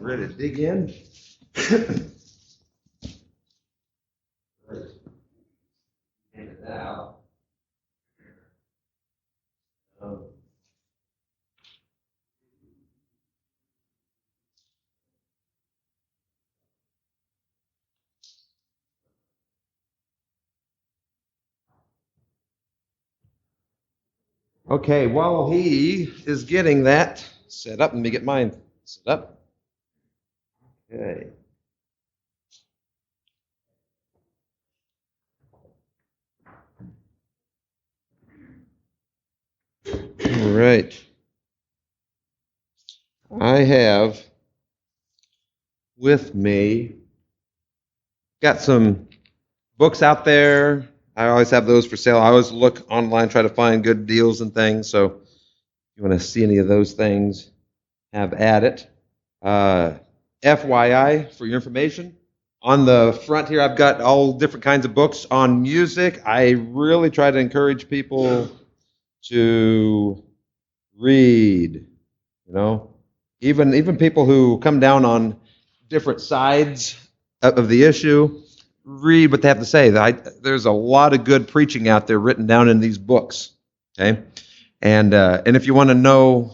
Ready to dig in? Right. Hand it out. Okay, while he is getting that set up, let me get mine set up. Okay. All right. I have with me, got some books out there. I always have those for sale. I always look online, try to find good deals and things. So if you want to see any of those things, have at it. FYI, for your information, on the front here, I've got all different kinds of books on music. I really try to encourage people to read, even people who come down on different sides of the issue, read what they have to say. There's a lot of good preaching out there written down in these books, okay? And if you want to know,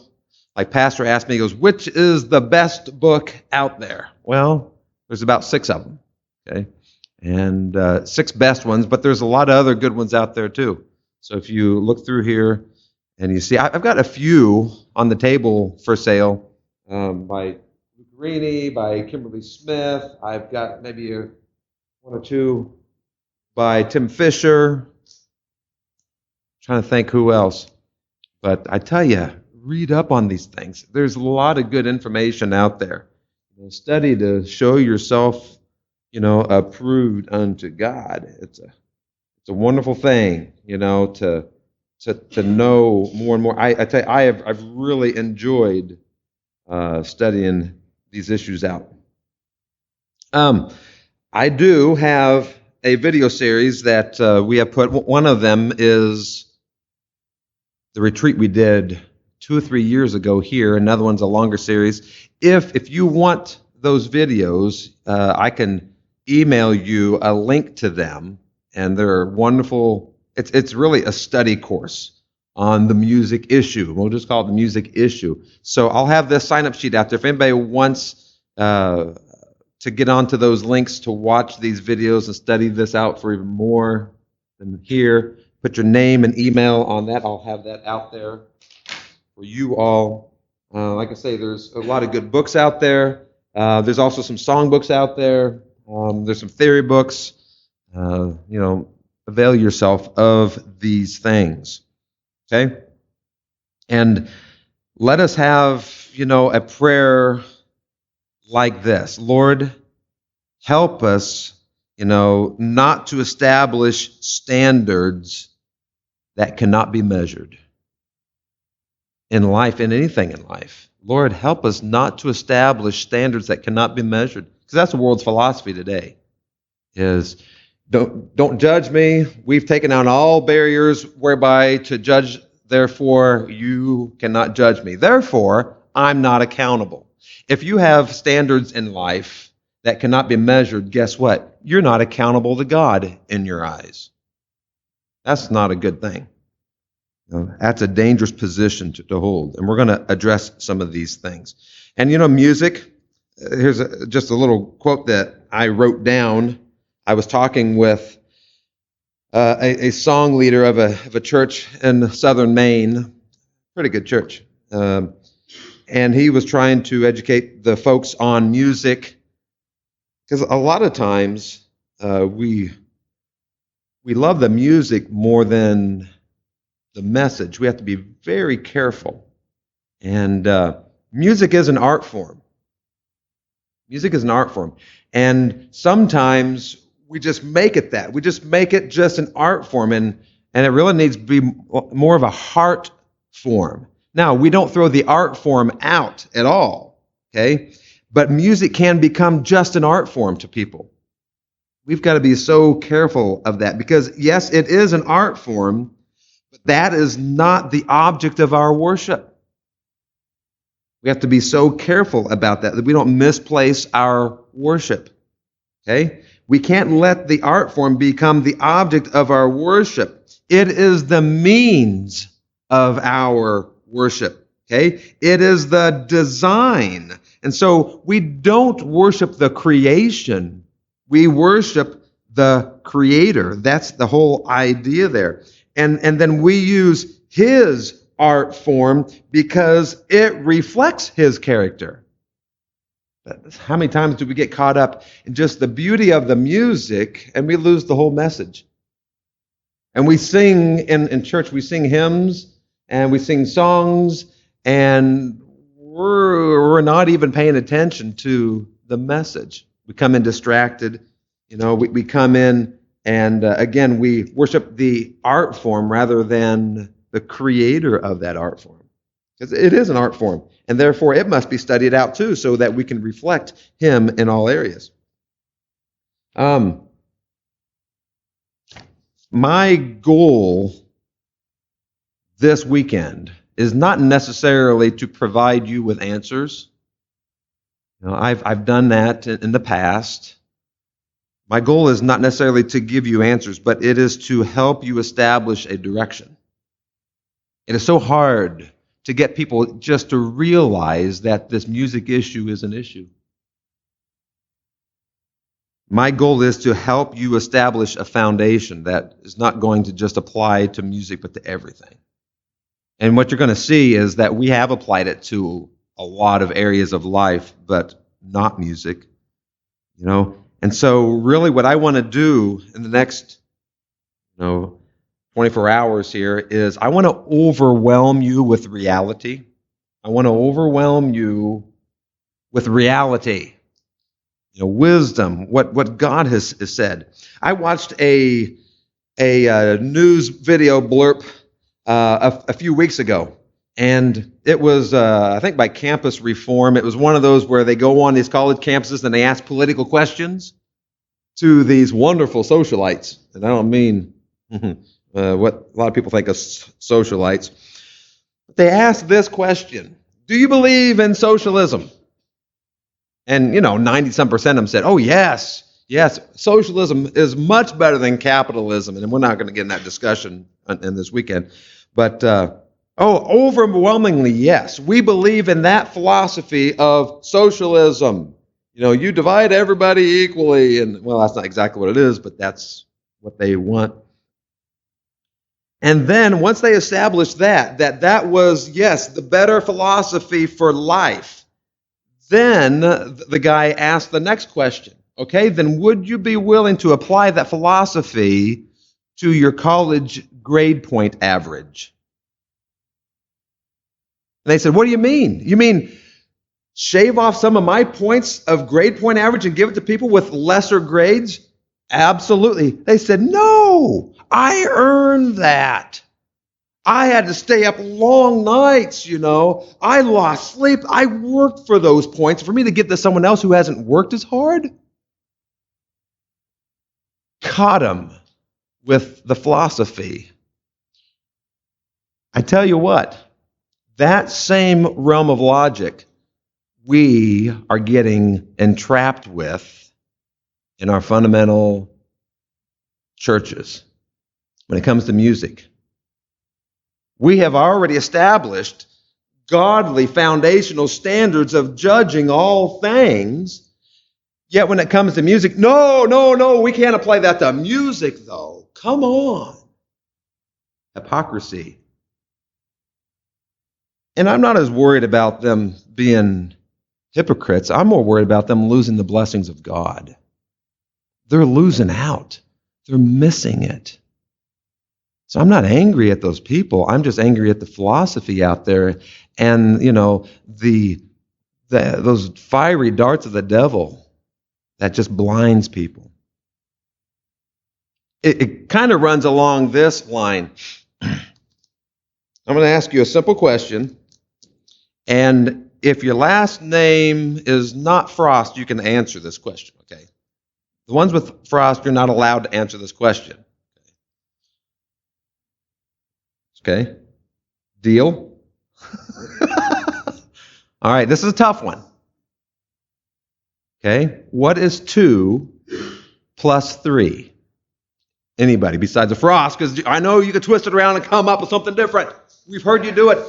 like Pastor asked me, he goes, which is the best book out there? Well, there's about 6 of them, okay? And 6 best ones, but there's a lot of other good ones out there too. So if you look through here and you see, I've got a few on the table for sale by Luke Rini, by Kimberly Smith. I've got maybe 1 or 2 by Tim Fisher. Trying to think who else. But I tell you, read up on these things. There's a lot of good information out there. Study to show yourself, approved unto God. It's a wonderful thing, to know more and more. I tell you, I've really enjoyed studying these issues out. I do have a video series that we have put. One of them is the retreat we did 2 or 3 years ago here. Another one's a longer series. If you want those videos, I can email you a link to them, and they're wonderful. It's really a study course on the music issue. We'll just call it the music issue. So I'll have this sign-up sheet out there. If anybody wants to get onto those links to watch these videos and study this out for even more than here, put your name and email on that. I'll have that out there for you all. Like I say, there's a lot of good books out there. There's also some song books out there. There's some theory books. Avail yourself of these things. Okay? And let us have, a prayer like this. Lord, help us, not to establish standards that cannot be measured in life, in anything in life. Lord, help us not to establish standards that cannot be measured. Because that's the world's philosophy today, is don't judge me. We've taken out all barriers whereby to judge, therefore you cannot judge me. Therefore, I'm not accountable. If you have standards in life that cannot be measured, guess what? You're not accountable to God in your eyes. That's not a good thing. That's a dangerous position to hold. And we're going to address some of these things. And music, here's just a little quote that I wrote down. I was talking with a song leader of a church in southern Maine, pretty good church. And he was trying to educate the folks on music, because a lot of times we love the music more than the message. We have to be very careful. And music is an art form. Music is an art form. And sometimes we just make it that. We just make it just an art form. And it really needs to be more of a heart form. Now, we don't throw the art form out at all, okay? But music can become just an art form to people. We've got to be so careful of that, because, yes, it is an art form, but that is not the object of our worship. We have to be so careful about that we don't misplace our worship. Okay? We can't let the art form become the object of our worship. It is the means of our worship. Okay? It is the design. And so we don't worship the creation. We worship the Creator. That's the whole idea there. And then we use His art form because it reflects His character. How many times do we get caught up in just the beauty of the music and we lose the whole message? And we sing in church, we sing hymns and we sing songs, and we're not even paying attention to the message. We come in distracted. We come in and again, we worship the art form rather than the creator of that art form. Because it is an art form, and therefore it must be studied out too so that we can reflect Him in all areas. My goal this weekend is not necessarily to provide you with answers. I've done that in the past. My goal is not necessarily to give you answers, but it is to help you establish a direction. It is so hard to get people just to realize that this music issue is an issue. My goal is to help you establish a foundation that is not going to just apply to music, but to everything. And what you're going to see is that we have applied it to a lot of areas of life, but not music. And so really what I want to do in the next 24 hours here is I want to overwhelm you with reality. I want to overwhelm you with reality. Wisdom, what God has said. I watched a news video blurb a few weeks ago, and it was, I think, by Campus Reform. It was one of those where they go on these college campuses and they ask political questions to these wonderful socialites. And I don't mean what a lot of people think of socialites. They ask this question: do you believe in socialism? And 90-some% of them said, oh, yes, socialism is much better than capitalism. And we're not going to get in that discussion in this weekend. But, overwhelmingly, yes. We believe in that philosophy of socialism. You divide everybody equally. And, well, that's not exactly what it is, but that's what they want. And then once they established that was, yes, the better philosophy for life, then the guy asked the next question. Okay, then would you be willing to apply that philosophy to your college grade point average? And they said, what do you mean? You mean shave off some of my points of grade point average and give it to people with lesser grades? Absolutely. They said, no, I earned that. I had to stay up long nights, I lost sleep. I worked for those points. For me to give to someone else who hasn't worked as hard? Caught him with the philosophy. I tell you what, that same realm of logic we are getting entrapped with in our fundamental churches when it comes to music. We have already established godly foundational standards of judging all things. Yet when it comes to music, no, we can't apply that to music, though. Come on. Hypocrisy. And I'm not as worried about them being hypocrites. I'm more worried about them losing the blessings of God. They're losing out. They're missing it. So I'm not angry at those people. I'm just angry at the philosophy out there and, those fiery darts of the devil that just blinds people. It kind of runs along this line. I'm going to ask you a simple question. And if your last name is not Frost, you can answer this question, okay? The ones with Frost, you're not allowed to answer this question. Okay? Deal? All right, this is a tough one. Okay, what is 2 plus 3? Anybody besides the Frost, because I know you could twist it around and come up with something different. We've heard you do it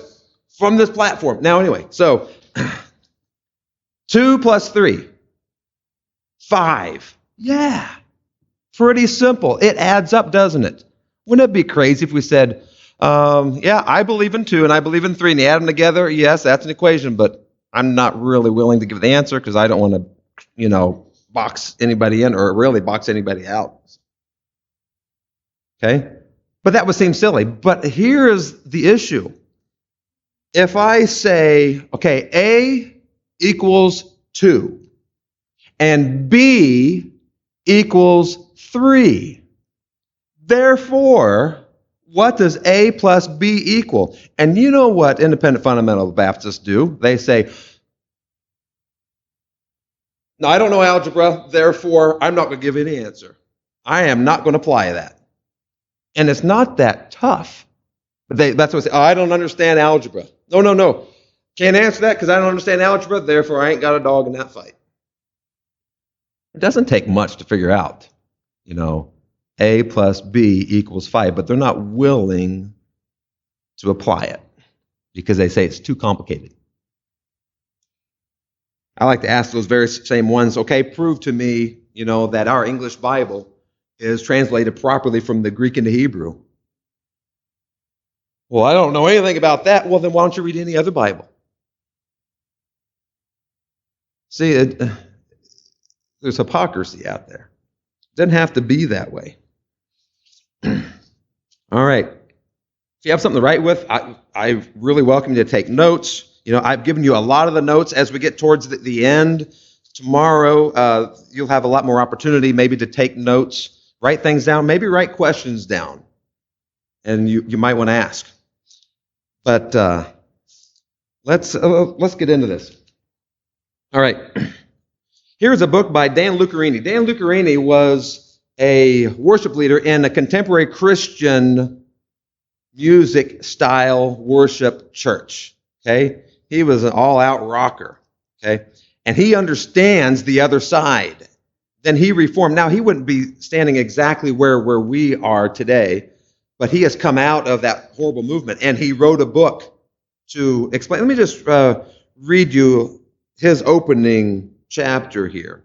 from this platform. Now, anyway, so 2 plus 3, 5. Yeah, pretty simple. It adds up, doesn't it? Wouldn't it be crazy if we said, yeah, I believe in 2 and I believe in 3, and you add them together? Yes, that's an equation, but I'm not really willing to give the answer because I don't want to, box anybody in or really box anybody out. Okay? But that would seem silly. But here's the issue. If I say, okay, A equals 2 and B equals 3, therefore, what does A plus B equal? And you know what independent fundamental Baptists do? They say, no, I don't know algebra, therefore I'm not going to give any answer. I am not going to apply that. And it's not that tough. But that's what they say, I don't understand algebra. No. Can't answer that because I don't understand algebra, therefore I ain't got a dog in that fight. It doesn't take much to figure out, A plus B equals 5, but they're not willing to apply it because they say it's too complicated. I like to ask those very same ones, okay, prove to me, that our English Bible is translated properly from the Greek into Hebrew. Well, I don't know anything about that. Well, then why don't you read any other Bible? See, there's hypocrisy out there. It doesn't have to be that way. All right. If you have something to write with, I really welcome you to take notes. I've given you a lot of the notes as we get towards the end. Tomorrow, you'll have a lot more opportunity maybe to take notes. Write things down, maybe write questions down, and you might want to ask. But let's get into this. All right. Here's a book by Dan Lucarini. Dan Lucarini was a worship leader in a contemporary Christian music style worship church. Okay, he was an all-out rocker. Okay, and he understands the other side. Then he reformed. Now, he wouldn't be standing exactly where we are today, but he has come out of that horrible movement, and he wrote a book to explain. Let me just read you his opening chapter here.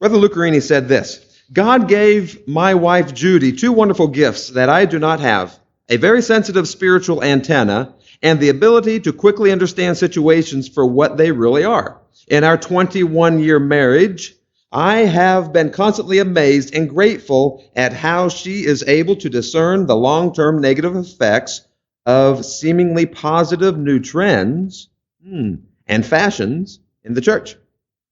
Brother Lucarini said this, God gave my wife Judy 2 wonderful gifts that I do not have, a very sensitive spiritual antenna and the ability to quickly understand situations for what they really are. In our 21-year marriage, I have been constantly amazed and grateful at how she is able to discern the long-term negative effects of seemingly positive new trends and fashions in the church.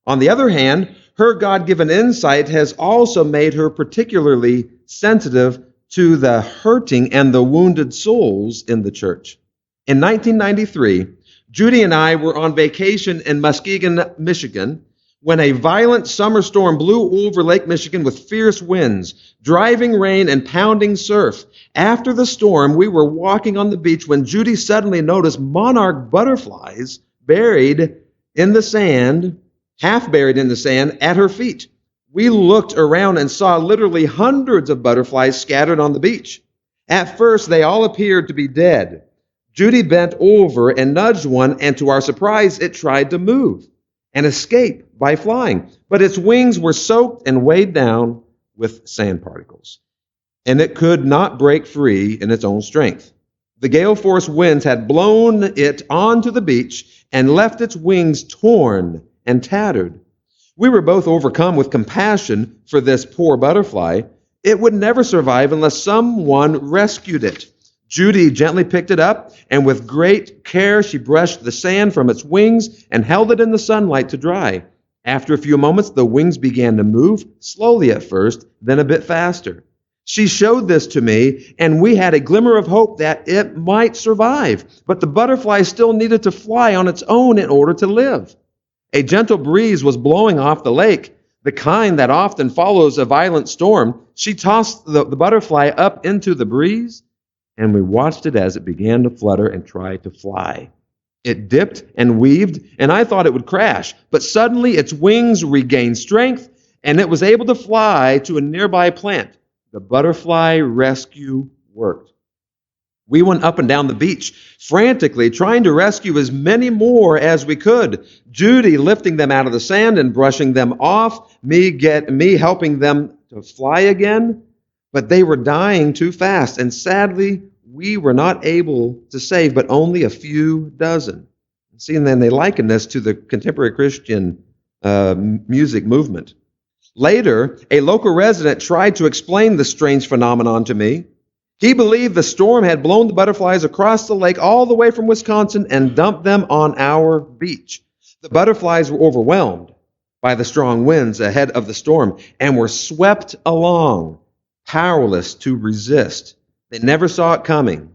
On the other hand, her God-given insight has also made her particularly sensitive to the hurting and the wounded souls in the church. In 1993, Judy and I were on vacation in Muskegon, Michigan, when a violent summer storm blew over Lake Michigan with fierce winds, driving rain, and pounding surf. After the storm, we were walking on the beach when Judy suddenly noticed monarch butterflies buried in the sand, half buried in the sand at her feet. We looked around and saw literally hundreds of butterflies scattered on the beach. At first, they all appeared to be dead. Judy bent over and nudged one, and to our surprise, it tried to move and escape by flying. But its wings were soaked and weighed down with sand particles, and it could not break free in its own strength. The gale-force winds had blown it onto the beach and left its wings torn and tattered. We were both overcome with compassion for this poor butterfly. It would never survive unless someone rescued it. Judy gently picked it up, and with great care she brushed the sand from its wings and held it in the sunlight to dry. After a few moments, the wings began to move, slowly at first, then a bit faster. She showed this to me, and we had a glimmer of hope that it might survive. But the butterfly still needed to fly on its own in order to live. A gentle breeze was blowing off the lake, the kind that often follows a violent storm. She tossed the butterfly up into the breeze, and we watched it as it began to flutter and try to fly. It dipped and weaved, and I thought it would crash. But suddenly its wings regained strength, and it was able to fly to a nearby plant. The butterfly rescue worked. We went up and down the beach, frantically trying to rescue as many more as we could. Judy lifting them out of the sand and brushing them off, me helping them to fly again. But they were dying too fast, and sadly, we were not able to save but only a few dozen. See, and then they liken this to the contemporary Christian music movement. Later, a local resident tried to explain the strange phenomenon to me. He believed the storm had blown the butterflies across the lake all the way from Wisconsin and dumped them on our beach. The butterflies were overwhelmed by the strong winds ahead of the storm and were swept along, powerless to resist. They never saw it coming.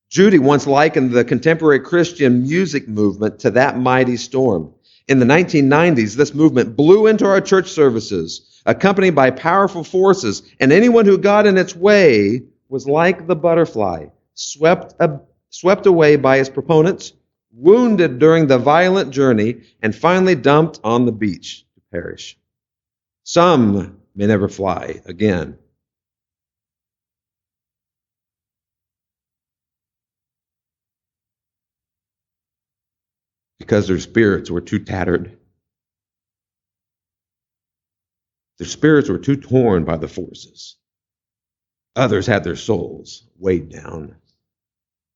Judy once likened the contemporary Christian music movement to that mighty storm. In the 1990s, this movement blew into our church services, accompanied by powerful forces, and anyone who got in its way was like the butterfly, swept away by its proponents, wounded during the violent journey, and finally dumped on the beach to perish. Some may never fly again. Because their spirits were too tattered. Their spirits were too torn by the forces. Others had their souls weighed down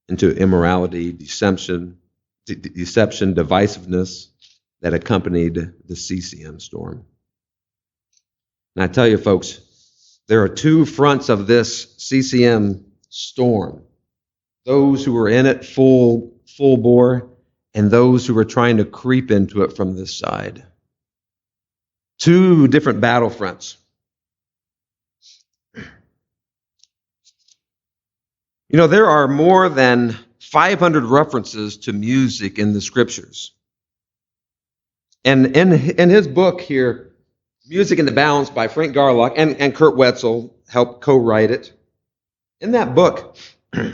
into immorality, deception, divisiveness that accompanied the CCM storm. And I tell you, folks, there are two fronts of this CCM storm. Those who were in it full bore, and those who were trying to creep into it from this side. Two different battlefronts. You know, there are more than 500 references to music in the scriptures. And in his book here, Music in the Balance by Frank Garlock and Kurt Wetzel helped co-write it. In that book,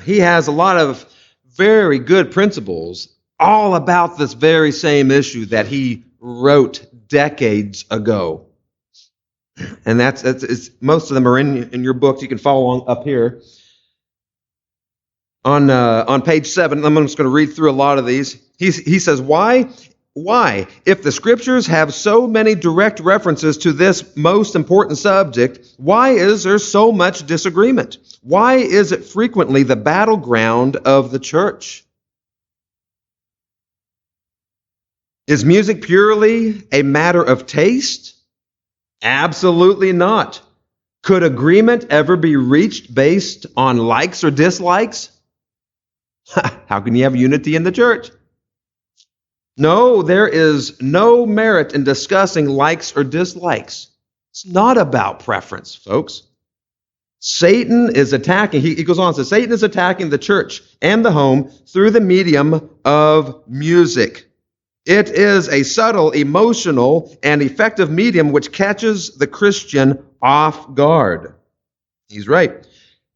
he has a lot of very good principles all about this very same issue that he wrote decades ago. And it's most of them are in your book. You can follow along up here. On page 7, I'm just going to read through a lot of these. He says, why, if the scriptures have so many direct references to this most important subject, why is there so much disagreement? Why is it frequently the battleground of the church? Is music purely a matter of taste? Absolutely not. Could agreement ever be reached based on likes or dislikes? How can you have unity in the church? No, there is no merit in discussing likes or dislikes. It's not about preference, folks. Satan is attacking, he goes on to say, Satan is attacking the church and the home through the medium of music. It is a subtle, emotional, and effective medium which catches the Christian off guard. He's right.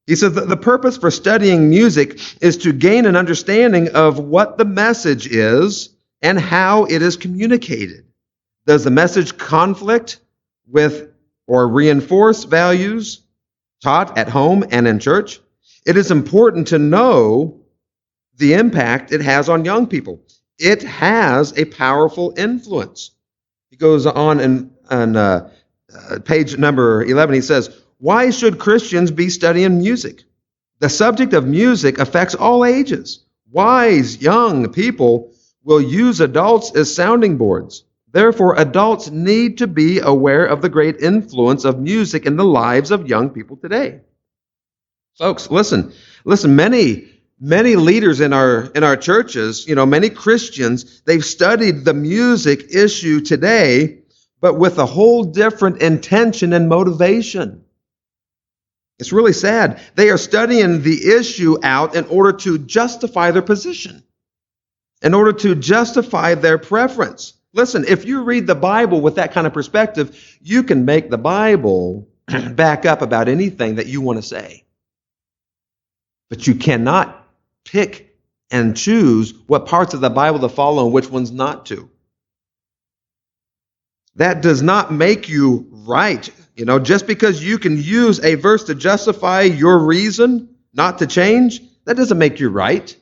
He says that the purpose for studying music is to gain an understanding of what the message is and how it is communicated. Does the message conflict with or reinforce values taught at home and in church? It is important to know the impact it has on young people. It has a powerful influence. He goes on page number 11, he says, why should Christians be studying music? The subject of music affects all ages. Wise young people will use adults as sounding boards. Therefore, adults need to be aware of the great influence of music in the lives of young people today. Folks, listen, many leaders in our churches, many Christians, they've studied the music issue today, but with a whole different intention and motivation. It's really sad. They are studying the issue out in order to justify their position, in order to justify their preference. Listen, if you read the Bible with that kind of perspective, you can make the Bible back up about anything that you want to say. But you cannot pick and choose what parts of the Bible to follow and which ones not to. That does not make you right. Just because you can use a verse to justify your reason not to change, that doesn't make you right.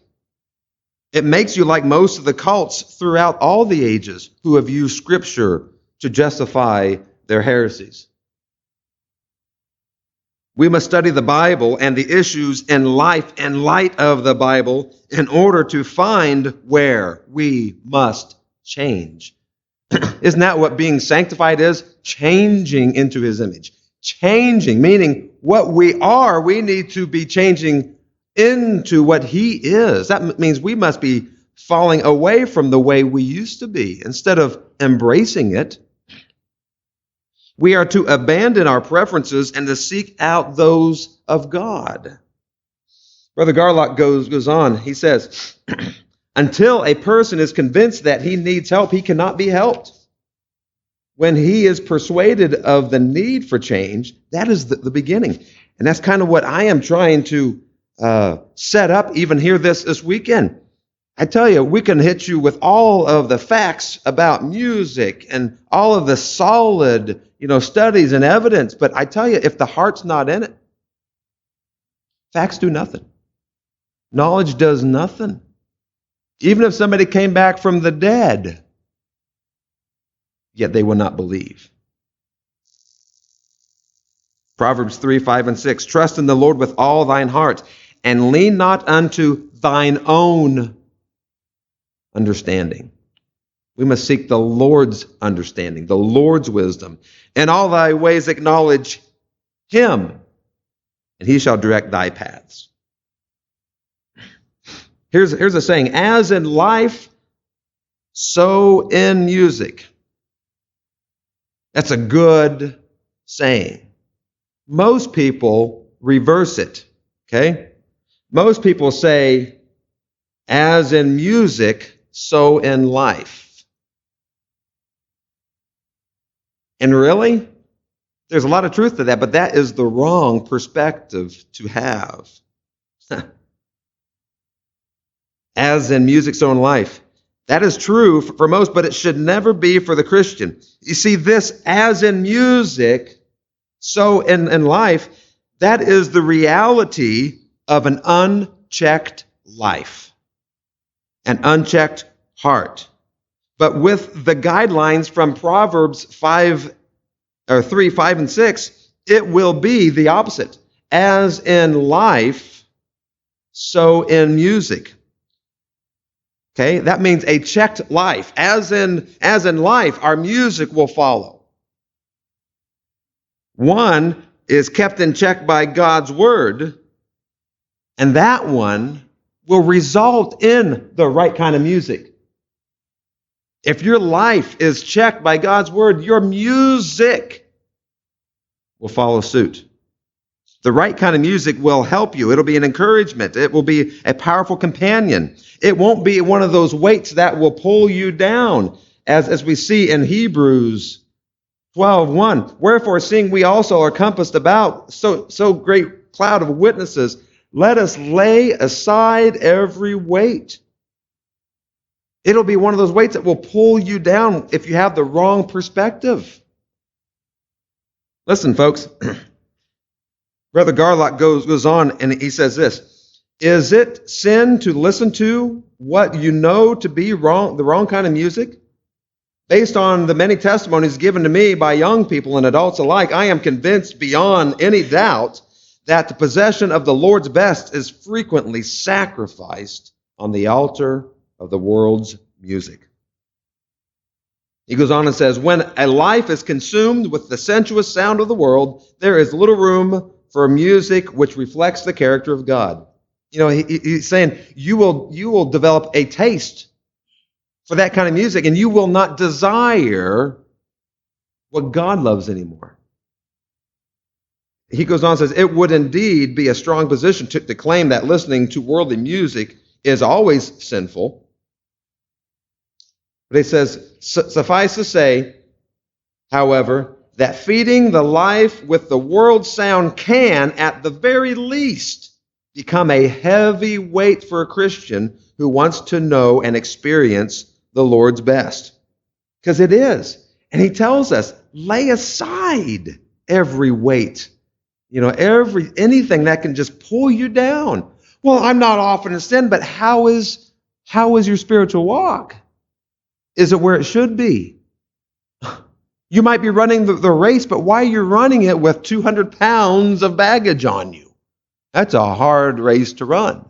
It makes you like most of the cults throughout all the ages who have used Scripture to justify their heresies. We must study the Bible and the issues in life in light of the Bible in order to find where we must change. Isn't that what being sanctified is? Changing into His image. Changing, meaning what we are, we need to be changing into what He is. That means we must be falling away from the way we used to be instead of embracing it. We are to abandon our preferences and to seek out those of God. Brother Garlock goes on. He says, until a person is convinced that he needs help, he cannot be helped. When he is persuaded of the need for change, that is the beginning. And that's kind of what I am trying to set up even here this weekend. I tell you, we can hit you with all of the facts about music and all of the solid, studies and evidence. But I tell you, if the heart's not in it, facts do nothing. Knowledge does nothing. Even if somebody came back from the dead, yet they will not believe. Proverbs 3, 5, and 6. Trust in the Lord with all thine heart, and lean not unto thine own understanding. We must seek the Lord's understanding, the Lord's wisdom. In all thy ways acknowledge Him, and He shall direct thy paths. Here's a saying, as in life, so in music. That's a good saying. Most people reverse it, okay? Most people say, as in music, so in life. And really, there's a lot of truth to that, but that is the wrong perspective to have. As in music, so in life. That is true for most, but it should never be for the Christian. You see, this as in music, so in life, that is the reality of an unchecked life, an unchecked heart. But with the guidelines from Proverbs 3, 5, and 6, it will be the opposite. As in life, so in music. Okay, that means a checked life. As in life, our music will follow. One is kept in check by God's word, and that one will result in the right kind of music. If your life is checked by God's word, your music will follow suit. The right kind of music will help you. It'll be an encouragement. It will be a powerful companion. It won't be one of those weights that will pull you down, as we see in Hebrews 12:1. Wherefore, seeing we also are compassed about so great cloud of witnesses, let us lay aside every weight. It'll be one of those weights that will pull you down if you have the wrong perspective. Listen, folks. Brother Garlock goes on and he says this, is it sin to listen to what you know to be wrong, the wrong kind of music? Based on the many testimonies given to me by young people and adults alike, I am convinced beyond any doubt that the possession of the Lord's best is frequently sacrificed on the altar of the world's music. He goes on and says, when a life is consumed with the sensuous sound of the world, there is little room for music which reflects the character of God. He's saying you will develop a taste for that kind of music, and you will not desire what God loves anymore. He goes on and says, it would indeed be a strong position to claim that listening to worldly music is always sinful. But he says, suffice to say, however, that feeding the life with the world sound can, at the very least, become a heavy weight for a Christian who wants to know and experience the Lord's best. Because it is. And he tells us, lay aside every weight, anything that can just pull you down. Well, I'm not often in sin, but how is your spiritual walk? Is it where it should be? You might be running the race, but why are you running it with 200 pounds of baggage on you? That's a hard race to run.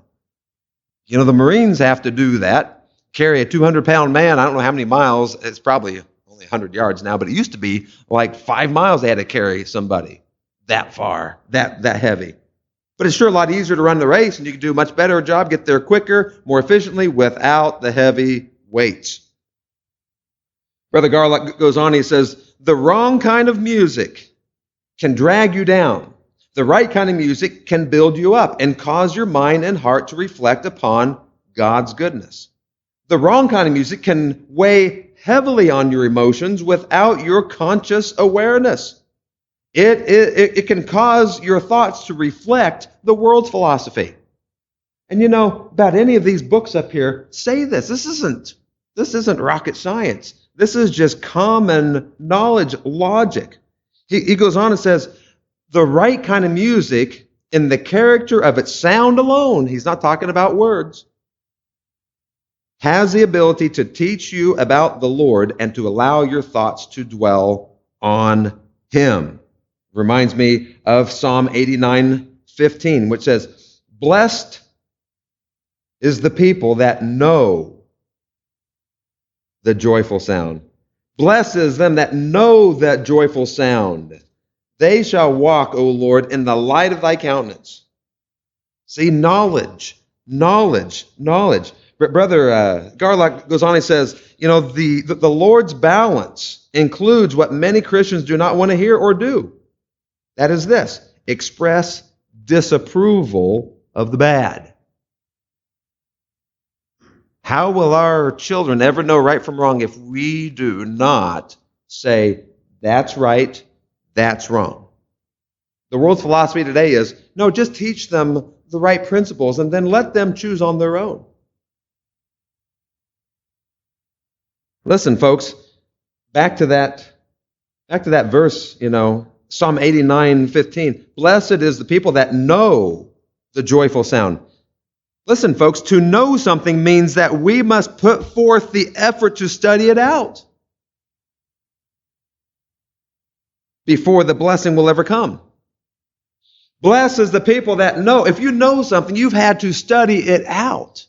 The Marines have to do that, carry a 200-pound man. I don't know how many miles. It's probably only 100 yards now, but it used to be like 5 miles they had to carry somebody that far, that heavy. But it's sure a lot easier to run the race, and you can do a much better job, get there quicker, more efficiently, without the heavy weights. Brother Garlock goes on, he says, the wrong kind of music can drag you down. The right kind of music can build you up and cause your mind and heart to reflect upon God's goodness. The wrong kind of music can weigh heavily on your emotions without your conscious awareness. It can cause your thoughts to reflect the world's philosophy. And about any of these books up here, say this. This isn't rocket science. This is just common knowledge, logic. He goes on and says, the right kind of music in the character of its sound alone, he's not talking about words, has the ability to teach you about the Lord and to allow your thoughts to dwell on Him. Reminds me of Psalm 89:15, which says, blessed is the people that know the joyful sound. Blessed is them that know that joyful sound. They shall walk, O Lord, in the light of thy countenance. See, knowledge. But Brother Garlock goes on and says, the Lord's balance includes what many Christians do not want to hear or do. That is this: express disapproval of the bad. How will our children ever know right from wrong if we do not say, that's right, that's wrong? The world's philosophy today is, no, just teach them the right principles and then let them choose on their own. Listen, folks, back to that verse, Psalm 89:15. Blessed is the people that know the joyful sound. Listen, folks, to know something means that we must put forth the effort to study it out before the blessing will ever come. Blessed is the people that know. If you know something, you've had to study it out.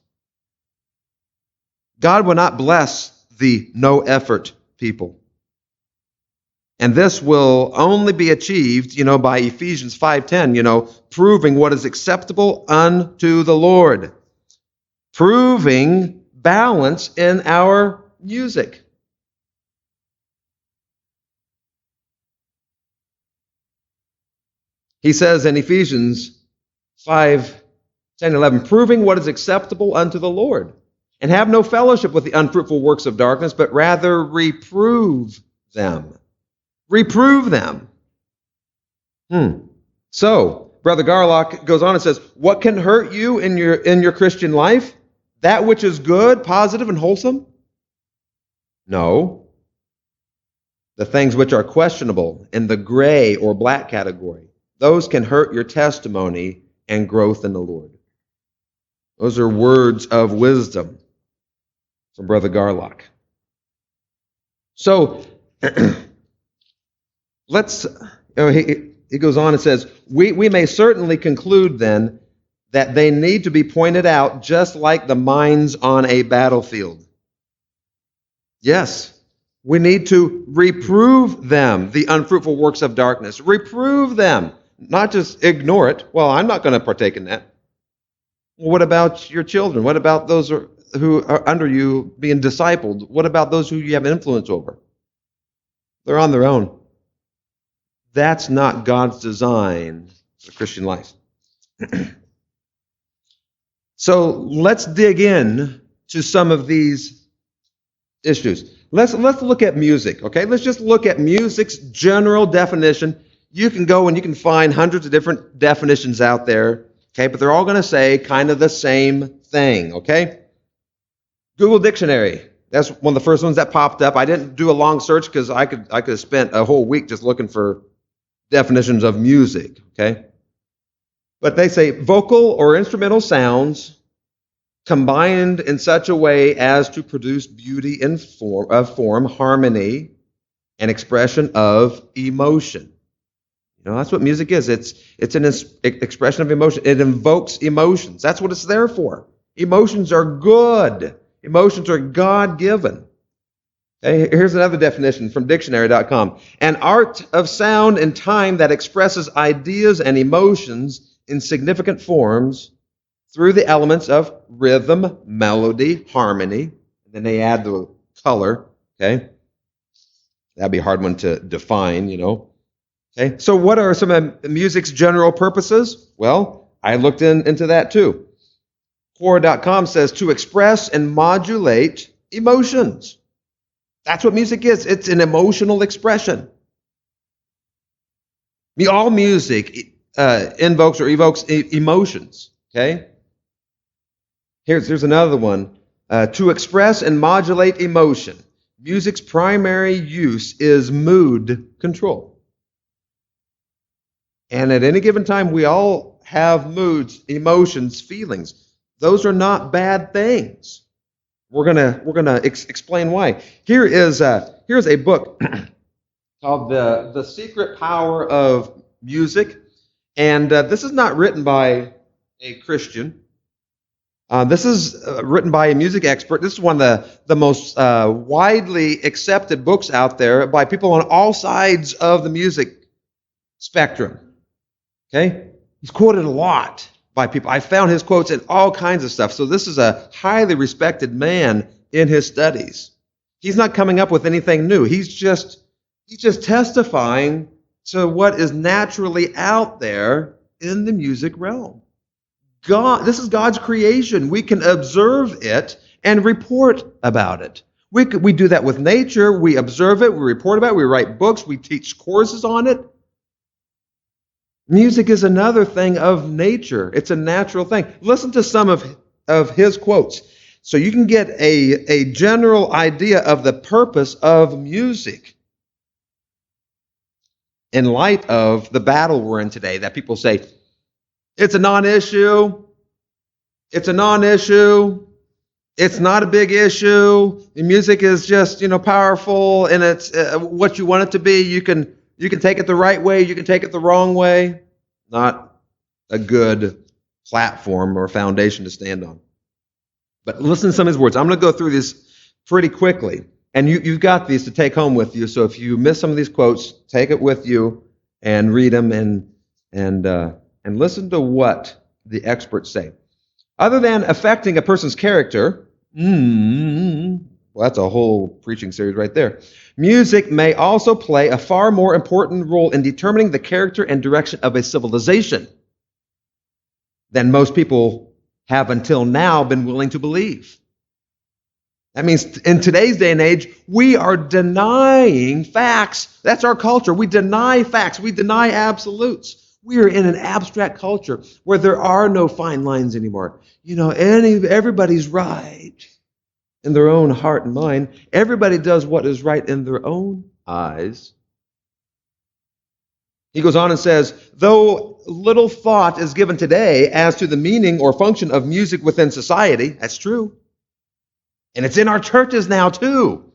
God will not bless the no-effort people. And this will only be achieved, by Ephesians 5:10, proving what is acceptable unto the Lord. Proving balance in our music. He says in Ephesians 5:10-11, proving what is acceptable unto the Lord. And have no fellowship with the unfruitful works of darkness, but rather reprove them. Reprove them. So, Brother Garlock goes on and says, what can hurt you in your Christian life? That which is good, positive, and wholesome? No. The things which are questionable in the gray or black category, those can hurt your testimony and growth in the Lord. Those are words of wisdom from Brother Garlock. So, he goes on and says, we may certainly conclude then that they need to be pointed out just like the mines on a battlefield. Yes, we need to reprove them, the unfruitful works of darkness. Reprove them, not just ignore it. Well, I'm not going to partake in that. Well, what about your children? What about those who are under you being discipled? What about those who you have influence over? They're on their own. That's not God's design for the Christian life. So let's dig in to some of these issues. Let's look at music, okay? Let's just look at music's general definition. You can go and you can find hundreds of different definitions out there, okay? But they're all going to say kind of the same thing, okay? Google Dictionary. That's one of the first ones that popped up. I didn't do a long search because I could have spent a whole week just looking for definitions of music, okay? But they say vocal or instrumental sounds combined in such a way as to produce beauty in form, harmony, and expression of emotion. That's what music is. It's an expression of emotion. It invokes emotions. That's what it's there for. Emotions are good. Emotions are God-given. Okay, here's another definition from dictionary.com. An art of sound and time that expresses ideas and emotions in significant forms through the elements of rhythm, melody, harmony, and then they add the color, okay? That'd be a hard one to define, Okay, so what are some of music's general purposes? Well, I looked into that too. Quora.com says to express and modulate emotions. That's what music is. It's an emotional expression. All music invokes or evokes emotions, okay? Here's another one. To express and modulate emotion. Music's primary use is mood control. And at any given time, we all have moods, emotions, feelings. Those are not bad things. We're gonna explain why. Here's a book called The Secret Power of Music, and this is not written by a Christian. This is written by a music expert. This is one of the most widely accepted books out there by people on all sides of the music spectrum. Okay? He's quoted a lot by people. I found his quotes in all kinds of stuff. So this is a highly respected man in his studies. He's not coming up with anything new. He's just testifying to what is naturally out there in the music realm. This is God's creation. We can observe it and report about it. We do that with nature. We observe it, we report about it, we write books, we teach courses on it. Music is another thing of nature. It's a natural thing. Listen to some of his quotes so you can get a general idea of the purpose of music in light of the battle we're in today, that people say, it's a non-issue. It's a non-issue. It's not a big issue. The music is just, powerful, and it's what you want it to be. You can take it the right way. You can take it the wrong way. Not a good platform or foundation to stand on. But listen to some of his words. I'm going to go through this pretty quickly, and you've got these to take home with you. So if you miss some of these quotes, take it with you and read them and listen to what the experts say. Other than affecting a person's character, well, that's a whole preaching series right there. Music may also play a far more important role in determining the character and direction of a civilization than most people have until now been willing to believe. That means in today's day and age, we are denying facts. That's our culture. We deny facts. We deny absolutes. We are in an abstract culture where there are no fine lines anymore. Everybody's right in their own heart and mind. Everybody does what is right in their own eyes. He goes on and says, though little thought is given today as to the meaning or function of music within society, that's true. And it's in our churches now too.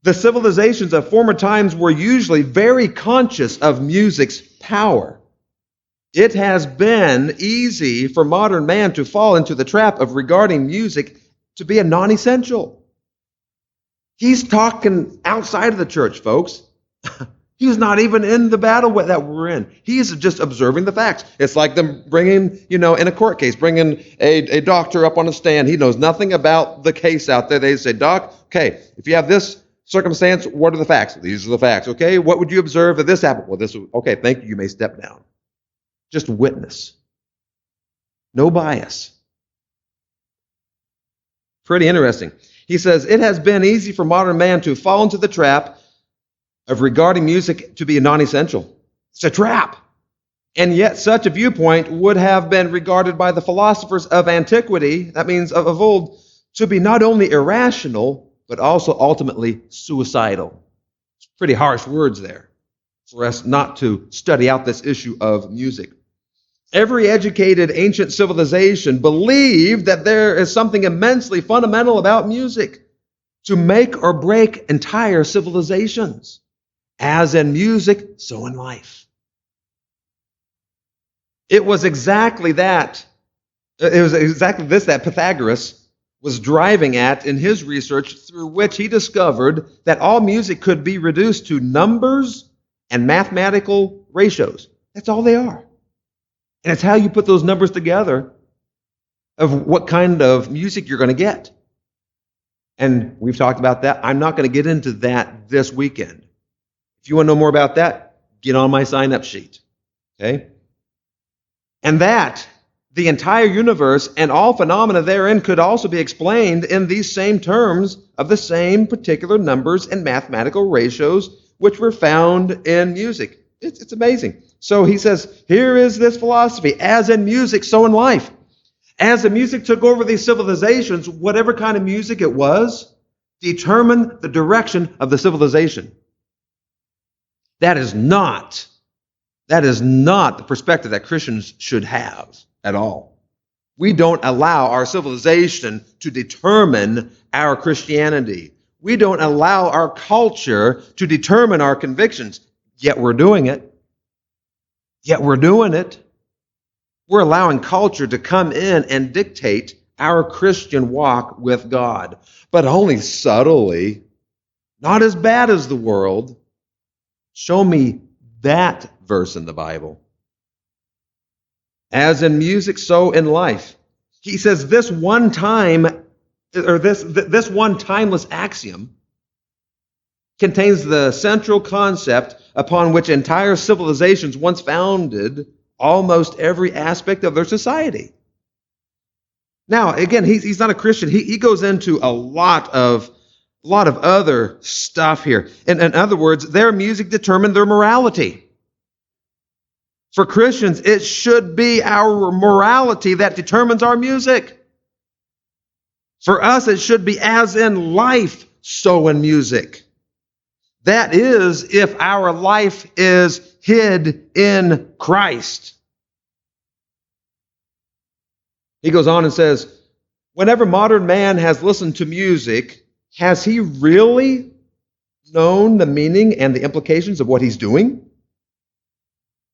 The civilizations of former times were usually very conscious of music's power. It has been easy for modern man to fall into the trap of regarding music to be a non-essential. He's talking outside of the church, folks. He's not even in the battle that we're in. He's just observing the facts. It's like them bringing, in a court case, bringing a doctor up on a stand. He knows nothing about the case out there. They say, Doc, okay, if you have this circumstance, what are the facts? These are the facts. Okay, what would you observe if this happened? Well, okay, thank you. You may step down. Just witness. No bias. Pretty interesting. He says, it has been easy for modern man to fall into the trap of regarding music to be a non-essential. It's a trap. And yet such a viewpoint would have been regarded by the philosophers of antiquity, that means of old, to be not only irrational, but also ultimately suicidal. It's pretty harsh words there for us not to study out this issue of music. Every educated ancient civilization believed that there is something immensely fundamental about music to make or break entire civilizations. As in music, so in life. It was exactly that. It was exactly this that Pythagoras was driving at in his research, through which he discovered that all music could be reduced to numbers and mathematical ratios. That's all they are. And it's how you put those numbers together of what kind of music you're going to get. And we've talked about that. I'm not going to get into that this weekend. If you want to know more about that, get on my sign-up sheet. Okay? And that the entire universe and all phenomena therein could also be explained in these same terms of the same particular numbers and mathematical ratios which were found in music. It's amazing. So he says, here is this philosophy, as in music, so in life. As the music took over these civilizations, whatever kind of music it was, determined the direction of the civilization. That is not the perspective that Christians should have at all. We don't allow our civilization to determine our Christianity. We don't allow our culture to determine our convictions, yet we're doing it. We're allowing culture to come in and dictate our Christian walk with God, but only subtly, not as bad as the world. Show me that verse in the Bible. As in music, so in life. He says this one time, or this one timeless axiom contains the central concept upon which entire civilizations once founded almost every aspect of their society. Now, again, he's not a Christian. He goes into a lot of other stuff here. In other words, their music determined their morality. For Christians, it should be our morality that determines our music. For us, it should be as in life, so in music. That is, if our life is hid in Christ. He goes on and says, whenever modern man has listened to music, has he really known the meaning and the implications of what he's doing?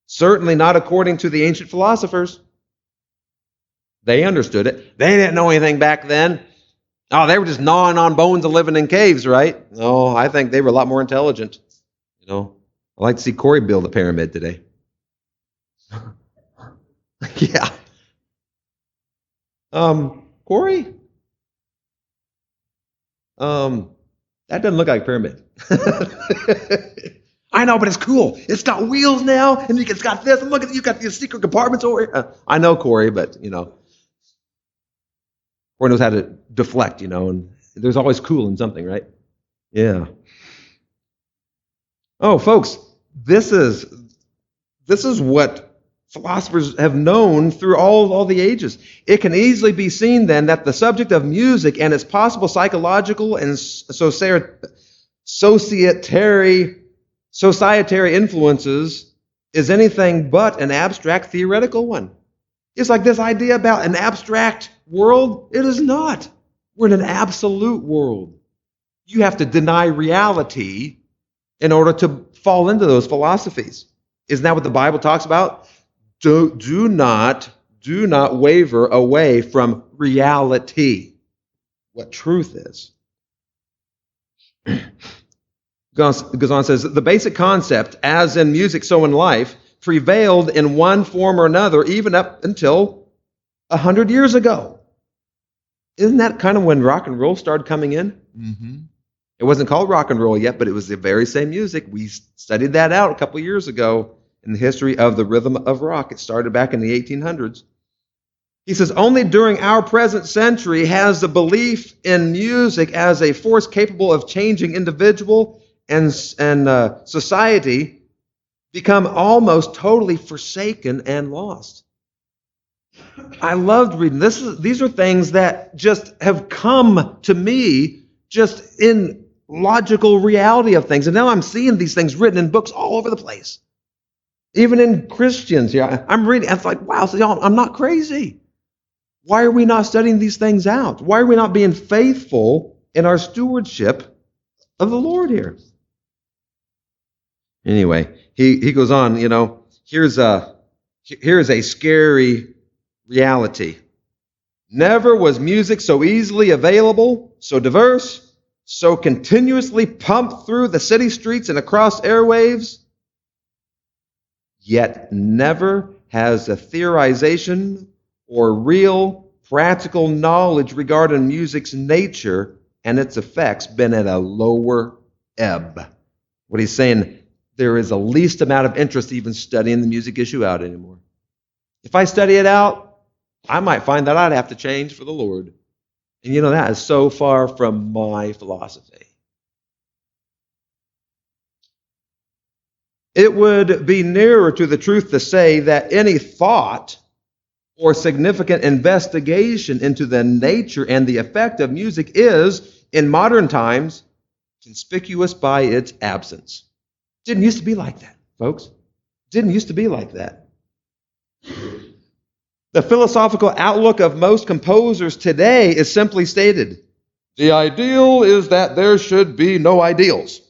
Certainly not according to the ancient philosophers. They understood it. They didn't know anything back then. Oh, they were just gnawing on bones and living in caves, right? No, I think they were a lot more intelligent. I'd like to see Corey build a pyramid today. Yeah. Corey? That doesn't look like a pyramid. I know, but it's cool. It's got wheels now, and it's got this, and look, you got these secret compartments over here. I know, Corey, but, Corey knows how to deflect, and there's always cool in something, right? Yeah. Oh, folks, this is what philosophers have known through all the ages. It can easily be seen then that the subject of music and its possible psychological and societary influences is anything but an abstract theoretical one. It's like this idea about an abstract world. It is not. We're in an absolute world. You have to deny reality in order to fall into those philosophies. Isn't that what the Bible talks about? Do not waver away from reality, what truth is. Goes on and says, the basic concept, as in music, so in life, prevailed in one form or another, even up until 100 years ago. Isn't that kind of when rock and roll started coming in? Mm-hmm. It wasn't called rock and roll yet, but it was the very same music. We studied that out a couple of years ago in the history of the rhythm of rock. It started back in the 1800s. He says, only during our present century has the belief in music as a force capable of changing individual and society become almost totally forsaken and lost. I loved reading. These are things that just have come to me just in logical reality of things. And now I'm seeing these things written in books all over the place. Even in Christians here. I'm reading. It's like, wow, so y'all, I'm not crazy. Why are we not studying these things out? Why are we not being faithful in our stewardship of the Lord here? Anyway, he goes on, here's a scary reality. Never was music so easily available, so diverse, so continuously pumped through the city streets and across airwaves, yet never has a theorization or real practical knowledge regarding music's nature and its effects been at a lower ebb. What he's saying, there is the least amount of interest even studying the music issue out anymore. If I study it out, I might find that I'd have to change for the Lord. And that is so far from my philosophy. It would be nearer to the truth to say that any thought or significant investigation into the nature and the effect of music is, in modern times, conspicuous by its absence. It didn't used to be like that, folks. It didn't used to be like that. The philosophical outlook of most composers today is simply stated, the ideal is that there should be no ideals.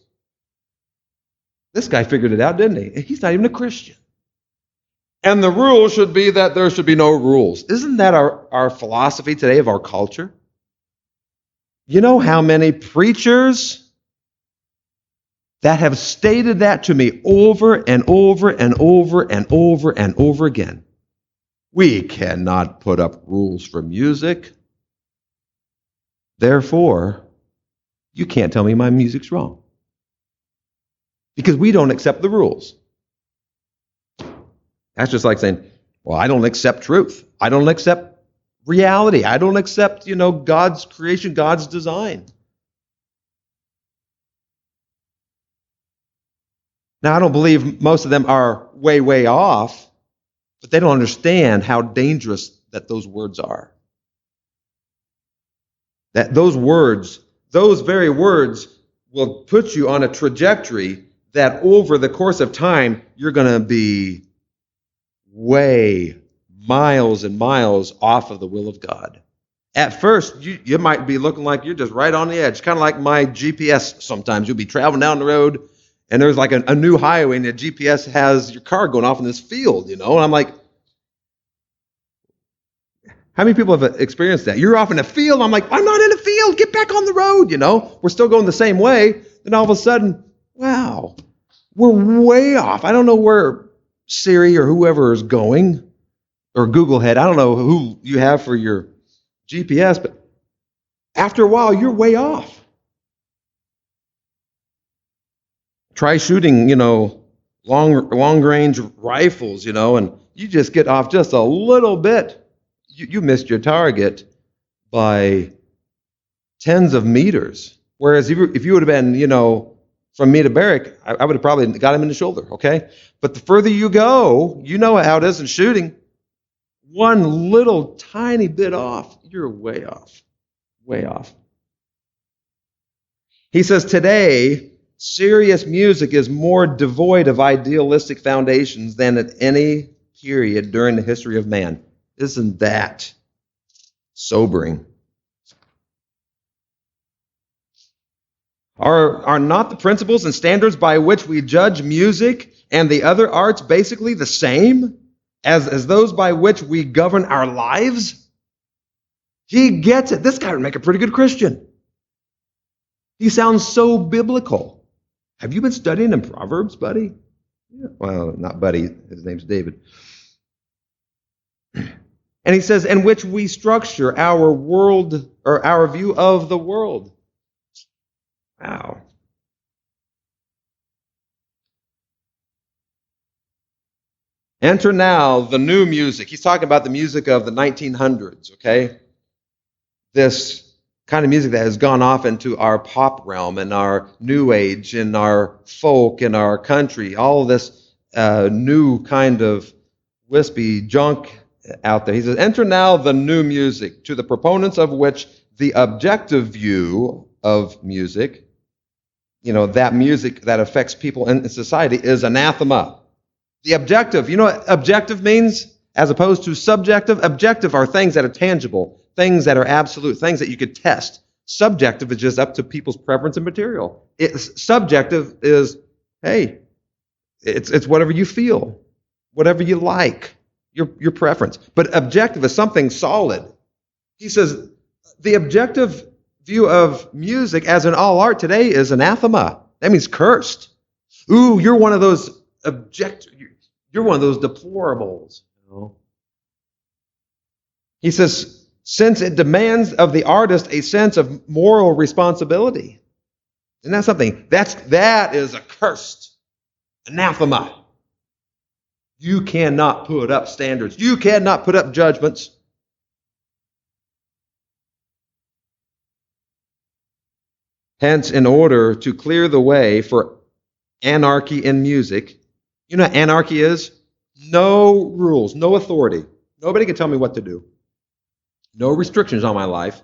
This guy figured it out, didn't he? He's not even a Christian. And the rule should be that there should be no rules. Isn't that our philosophy today of our culture? You know how many preachers that have stated that to me over and over and over and over and over again? We cannot put up rules for music. Therefore, you can't tell me my music's wrong. Because we don't accept the rules. That's just like saying, well, I don't accept truth. I don't accept reality. I don't accept, God's creation, God's design. Now, I don't believe most of them are way, way off. But they don't understand how dangerous that those words are. That those very words, will put you on a trajectory that over the course of time, you're going to be way miles and miles off of the will of God. At first, you might be looking like you're just right on the edge, kind of like my GPS sometimes. You'll be traveling down the road, and there's like a new highway, and the GPS has your car going off in this field, and I'm like, how many people have experienced that? You're off in a field, I'm like, I'm not in a field, get back on the road, We're still going the same way, then all of a sudden, wow, we're way off. I don't know where Siri or whoever is going, or Google Head, I don't know who you have for your GPS, but after a while, you're way off. Try shooting, long-range rifles, and you just get off just a little bit. You missed your target by tens of meters. Whereas if you would have been, from me to Barrick, I would have probably got him in the shoulder, okay? But the further you go, you know how it is in shooting. One little tiny bit off, you're way off. Way off. He says, today, serious music is more devoid of idealistic foundations than at any period during the history of man. Isn't that sobering? Are not the principles and standards by which we judge music and the other arts basically the same as those by which we govern our lives? He gets it. This guy would make a pretty good Christian. He sounds so biblical. Have you been studying in Proverbs, buddy? Yeah. Well, not buddy. His name's David. And he says, in which we structure our world, or our view of the world. Wow. Enter now the new music. He's talking about the music of the 1900s, okay? This kind of music that has gone off into our pop realm and our new age and our folk and our country, all of this new kind of wispy junk out there. He says, enter now the new music, to the proponents of which the objective view of music, that music that affects people in society, is anathema. The objective, you know what objective means as opposed to subjective? Objective are things that are tangible, things that are absolute, things that you could test. Subjective is just up to people's preference and material. Subjective is, hey, it's whatever you feel, whatever you like, your preference. But objective is something solid. He says the objective view of music as in all art today is anathema. That means cursed. Ooh, you're one of those you're one of those deplorables. He says, since it demands of the artist a sense of moral responsibility. Isn't that something? That is accursed. Anathema. You cannot put up standards. You cannot put up judgments. Hence, in order to clear the way for anarchy in music, you know what anarchy is? No rules, no authority. Nobody can tell me what to do. No restrictions on my life.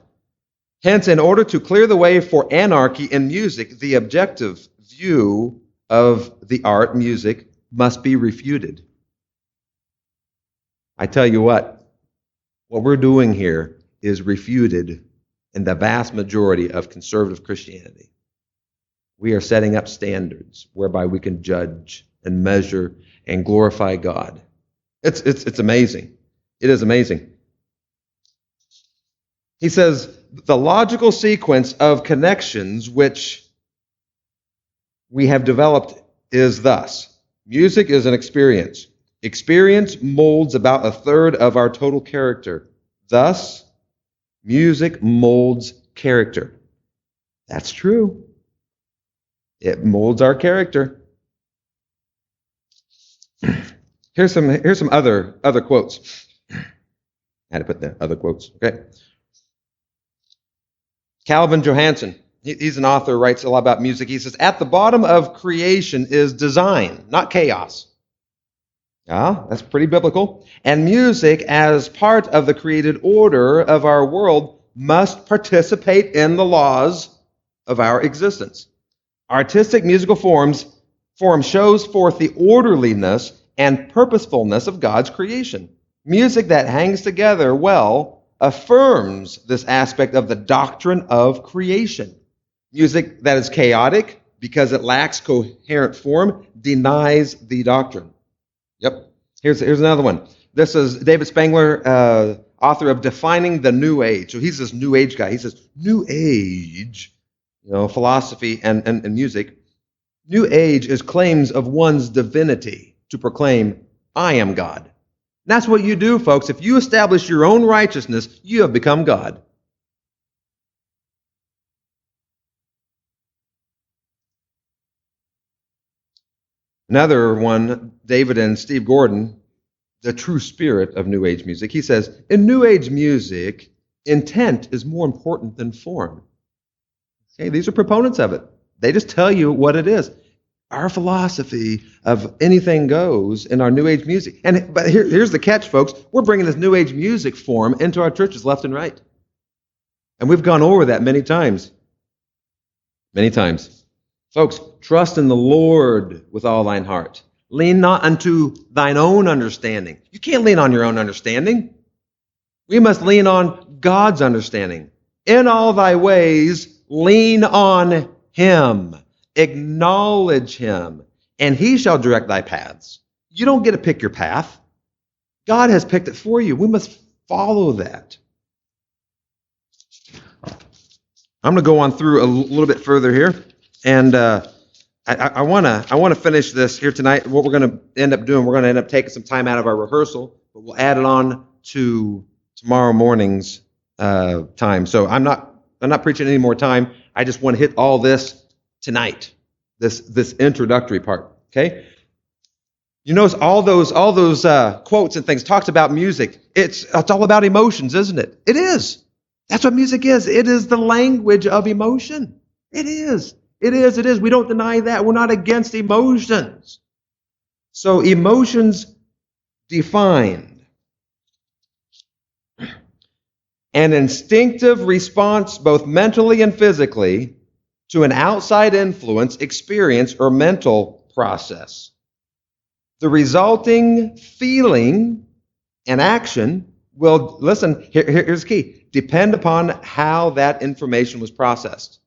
Hence, in order to clear the way for anarchy in music, the objective view of the art, music, must be refuted. I tell you what we're doing here is refuted in the vast majority of conservative Christianity. We are setting up standards whereby we can judge and measure and glorify God. It's amazing. It is amazing. He says, the logical sequence of connections which we have developed is thus. Music is an experience. Experience molds about a third of our total character. Thus, music molds character. That's true. It molds our character. Here's some other quotes. I had to put the other quotes. Okay. Calvin Johansen, he's an author, writes a lot about music. He says, at the bottom of creation is design, not chaos. Yeah, that's pretty biblical. And music, as part of the created order of our world, must participate in the laws of our existence. Artistic musical form shows forth the orderliness and purposefulness of God's creation. Music that hangs together well affirms this aspect of the doctrine of creation. Music that is chaotic because it lacks coherent form denies the doctrine. Yep. Here's another one. This is David Spangler, author of Defining the New Age. So he's this New Age guy. He says, New Age, philosophy and music. New Age is claims of one's divinity to proclaim, I am God. And that's what you do, folks. If you establish your own righteousness, you have become God. Another one, David and Steve Gordon, the true spirit of New Age music. He says, in New Age music, intent is more important than form. Okay, these are proponents of it. They just tell you what it is. Our philosophy of anything goes in our New Age music. But here's the catch, folks. We're bringing this New Age music form into our churches left and right. And we've gone over that many times. Many times. Folks, trust in the Lord with all thine heart. Lean not unto thine own understanding. You can't lean on your own understanding. We must lean on God's understanding. In all thy ways, lean on him. Acknowledge him, and he shall direct thy paths. You don't get to pick your path. God has picked it for you. We must follow that. I'm going to go on through a little bit further here, and I want to finish this here tonight. What we're going to end up doing, we're going to end up taking some time out of our rehearsal, but we'll add it on to tomorrow morning's time. So I'm not preaching any more time. I just want to hit all this tonight, this introductory part. Okay, you notice all those quotes and things talks about music. It's all about emotions, isn't it? It is. That's what music is. It is the language of emotion. It is. It is. It is. We don't deny that. We're not against emotions. So emotions defined. an instinctive response, both mentally and physically, to an outside influence, experience, or mental process. The resulting feeling and action will, listen, here's the key, depend upon how that information was processed.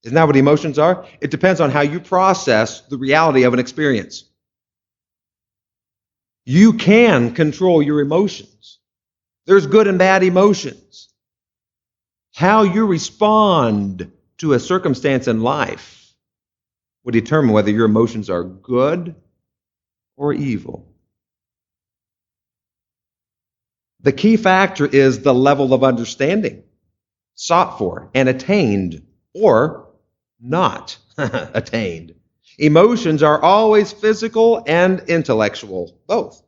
Isn't that what emotions are? It depends on how you process the reality of an experience. You can control your emotions. There's good and bad emotions. How you respond to a circumstance in life will determine whether your emotions are good or evil. The key factor is the level of understanding sought for and attained or not attained. Emotions are always physical and intellectual, both.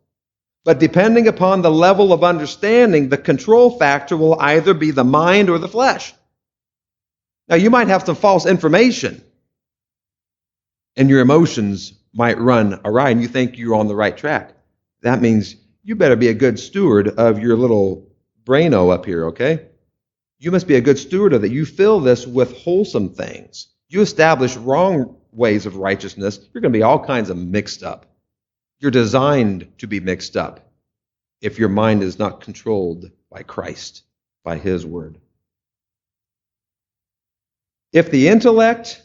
But depending upon the level of understanding, the control factor will either be the mind or the flesh. Now, you might have some false information, and your emotions might run awry, and you think you're on the right track. That means you better be a good steward of your little braino up here, okay? You must be a good steward of it. You fill this with wholesome things. You establish wrong ways of righteousness, you're going to be all kinds of mixed up. You're designed to be mixed up if your mind is not controlled by Christ, by His Word. If the intellect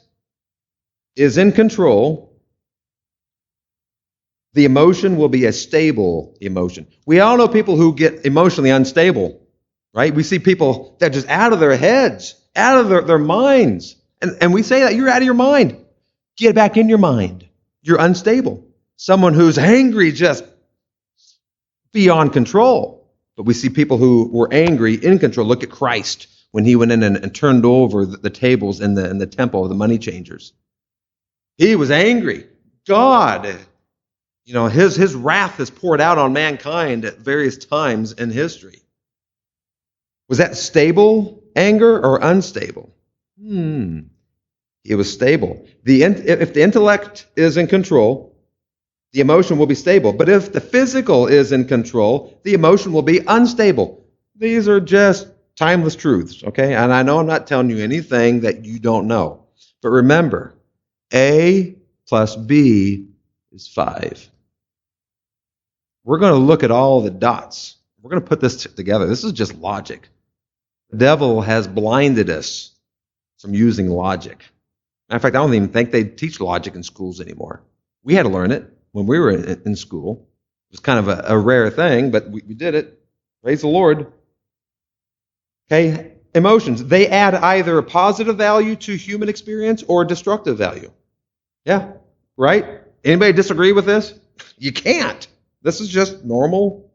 is in control, the emotion will be a stable emotion. We all know people who get emotionally unstable, right? We see people that are just out of their heads, out of their minds. And we say that you're out of your mind. Get back in your mind. You're unstable. Someone who's angry just beyond control. But we see people who were angry in control. Look at Christ when He went in and turned over the tables in the temple of the money changers. He was angry. God, His wrath is poured out on mankind at various times in history. Was that stable anger or unstable? It was stable. If the intellect is in control, the emotion will be stable. But if the physical is in control, the emotion will be unstable. These are just timeless truths, okay? And I know I'm not telling you anything that you don't know. But remember, A plus B is 5. We're going to look at all the dots. We're going to put this together. This is just logic. The devil has blinded us from using logic. Matter of fact, I don't even think they teach logic in schools anymore. We had to learn it when we were in school. It was kind of a rare thing, but we did it. Praise the Lord. Okay, emotions. They add either a positive value to human experience or destructive value. Yeah, right? Anybody disagree with this? You can't. This is just normal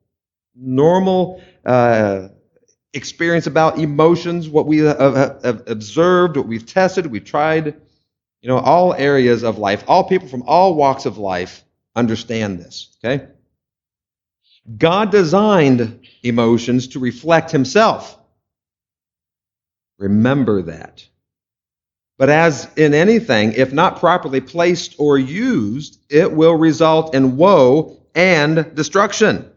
experience about emotions, what we have observed, what we've tested, we've tried. All areas of life, all people from all walks of life understand this, okay? God designed emotions to reflect Himself. Remember that. But as in anything, if not properly placed or used, it will result in woe and destruction.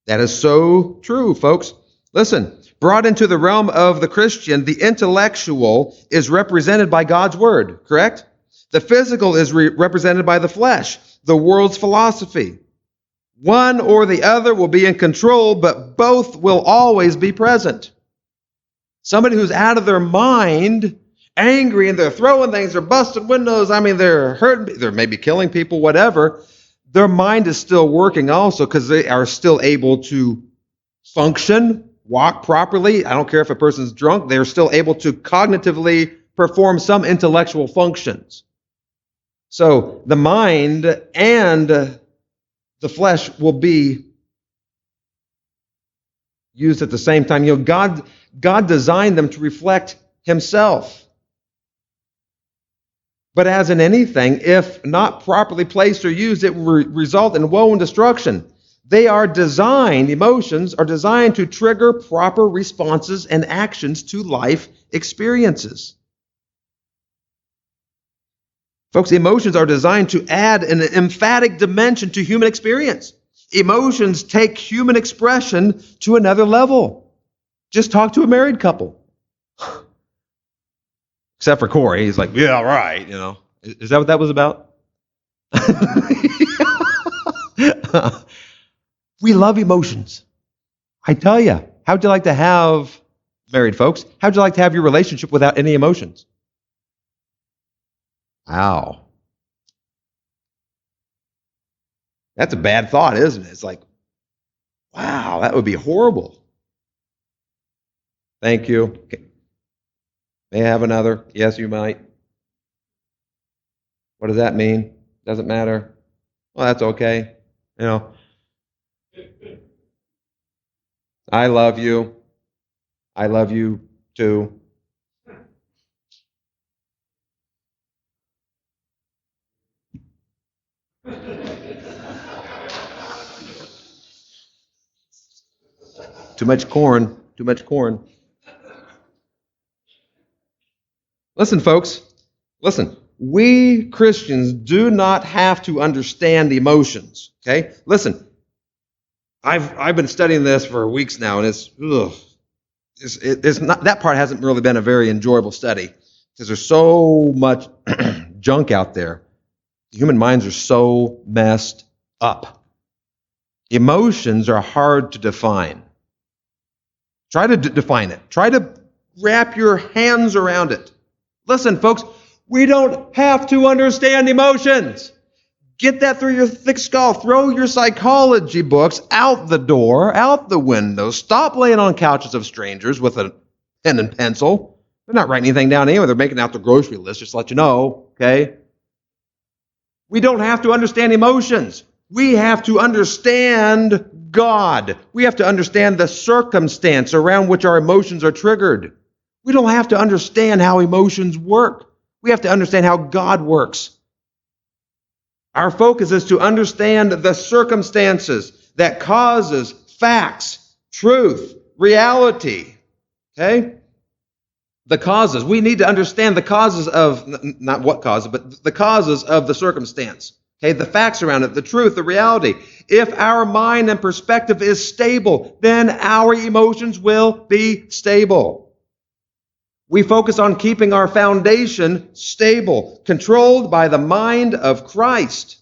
That is so true, folks. Listen, brought into the realm of the Christian, the intellectual is represented by God's Word, correct? The physical is represented by the flesh, the world's philosophy. One or the other will be in control, but both will always be present. Somebody who's out of their mind, angry, and they're throwing things, they're busting windows, they're hurting, they're maybe killing people, whatever. Their mind is still working also because they are still able to function, walk properly. I don't care if a person's drunk, they're still able to cognitively perform some intellectual functions. So the mind and the flesh will be used at the same time. God designed them to reflect Himself. But as in anything, if not properly placed or used, it will result in woe and destruction. Emotions are designed to trigger proper responses and actions to life experiences. Folks, emotions are designed to add an emphatic dimension to human experience. Emotions take human expression to another level. Just talk to a married couple. Except for Corey. He's like, yeah, right, you know. Is that what that was about? We love emotions. I tell you, how'd you like to have, married folks, how'd you like to have your relationship without any emotions? Wow. That's a bad thought, isn't it? It's like, wow, that would be horrible. Thank you. Okay. May I have another? Yes, you might. What does that mean? Doesn't matter. Well, that's okay. You know, I love you. I love you too. Too much corn. Too much corn. Listen, folks. Listen. We Christians do not have to understand emotions. Okay? Listen. I've been studying this for weeks now, and it's not, that part hasn't really been a very enjoyable study because there's so much junk out there. Human minds are so messed up. Emotions are hard to define. Try to define it. Try to wrap your hands around it. Listen, folks, we don't have to understand emotions. Get that through your thick skull. Throw your psychology books out the door, out the window. Stop laying on couches of strangers with a pen and pencil. They're not writing anything down anyway. They're making out the grocery list, just to let you know, okay? We don't have to understand emotions. We have to understand God. We have to understand the circumstance around which our emotions are triggered. We don't have to understand how emotions work. We have to understand how God works. Our focus is to understand the circumstances that causes facts, truth, reality. Okay? The causes. We need to understand the causes of, not what causes, but the causes of the circumstance. Okay? The facts around it, the truth, the reality. If our mind and perspective is stable, then our emotions will be stable. We focus on keeping our foundation stable, controlled by the mind of Christ.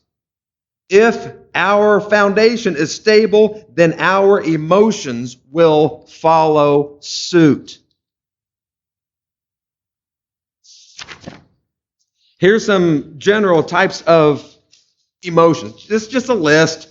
If our foundation is stable, then our emotions will follow suit. Here's some general types of emotions. This is just a list.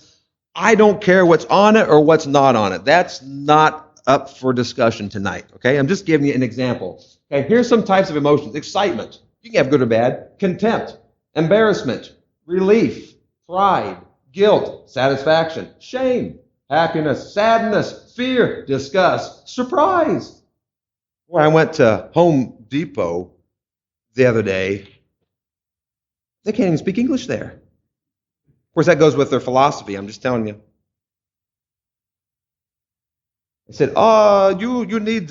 I don't care what's on it or what's not on it. That's not up for discussion tonight, okay? I'm just giving you an example. Okay, here's some types of emotions. Excitement. You can have good or bad. Contempt, embarrassment, relief, pride, guilt, satisfaction, shame, happiness, sadness, fear, disgust, surprise. Boy, I went to Home Depot the other day. They can't even speak English there. Of course, that goes with their philosophy. I'm just telling you. They said, you need,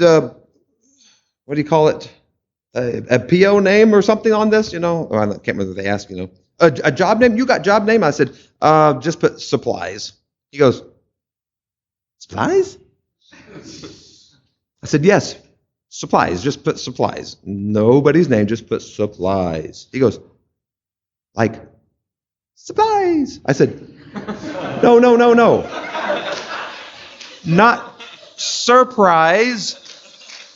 what do you call it? A PO name or something on this, you know? Oh, I can't remember if they asked, you know. A job name? You got job name? I said, just put supplies. He goes, supplies? I said, yes, supplies. Just put supplies. Nobody's name, just put supplies. He goes, like, supplies. I said, no. Not surprise.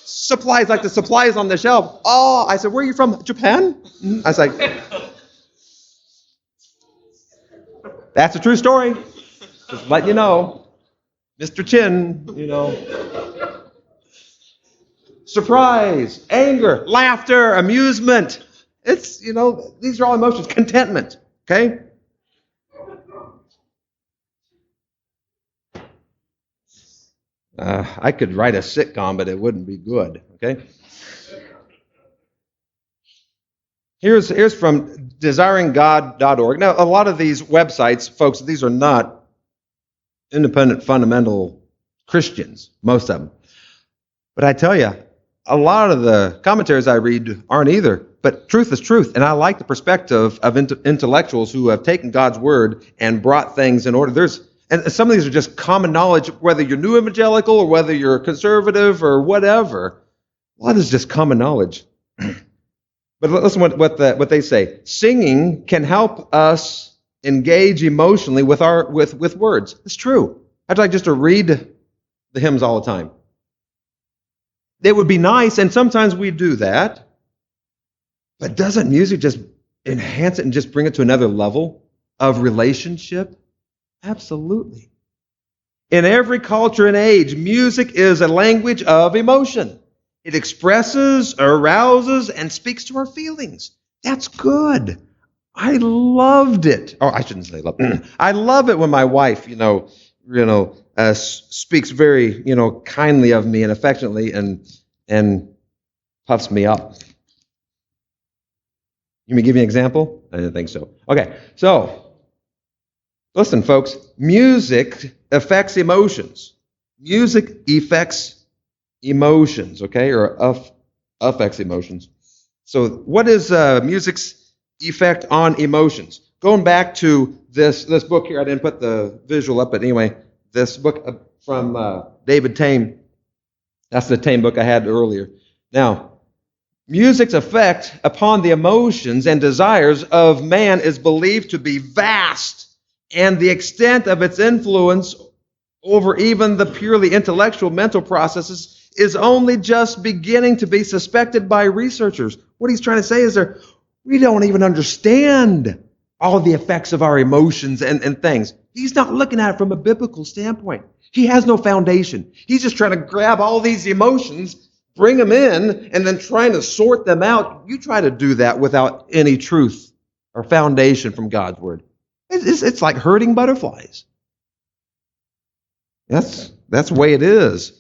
Supplies, like the supplies on the shelf. Oh, I said, where are you from? Japan? I was like, that's a true story. Just letting you know. Mr. Chin, you know. Surprise, anger, laughter, amusement. It's, you know, these are all emotions. Contentment, okay? I could write a sitcom, but it wouldn't be good, okay? Here's from desiringgod.org. Now, a lot of these websites, folks, these are not independent fundamental Christians, most of them. But I tell you, a lot of the commentaries I read aren't either. But truth is truth, and I like the perspective of intellectuals who have taken God's word and brought things in order. And some of these are just common knowledge, whether you're new evangelical or whether you're conservative or whatever. A lot is just common knowledge. But listen what they say. Singing can help us engage emotionally with words. It's true. I'd like just to read the hymns all the time. It would be nice, and sometimes we do that. But doesn't music just enhance it and just bring it to another level of relationship? Absolutely. In every culture and age, music is a language of emotion. It expresses, arouses, and speaks to our feelings. That's good. I loved it. Oh, I shouldn't say love. I love it when my wife, speaks very, kindly of me and affectionately and puffs me up. You may give me an example? I didn't think so. Okay, so listen, folks. Music affects emotions. Music affects emotions, okay, or affects emotions. So what is music's effect on emotions? Going back to this book here, I didn't put the visual up, but anyway, this book from David Tame. That's the Tame book I had earlier. Now, music's effect upon the emotions and desires of man is believed to be vast, and the extent of its influence over even the purely intellectual mental processes is only just beginning to be suspected by researchers. What he's trying to say is we don't even understand all the effects of our emotions and things. He's not looking at it from a biblical standpoint. He has no foundation. He's just trying to grab all these emotions, bring them in, and then trying to sort them out. You try to do that without any truth or foundation from God's word. It's like herding butterflies. That's the way it is.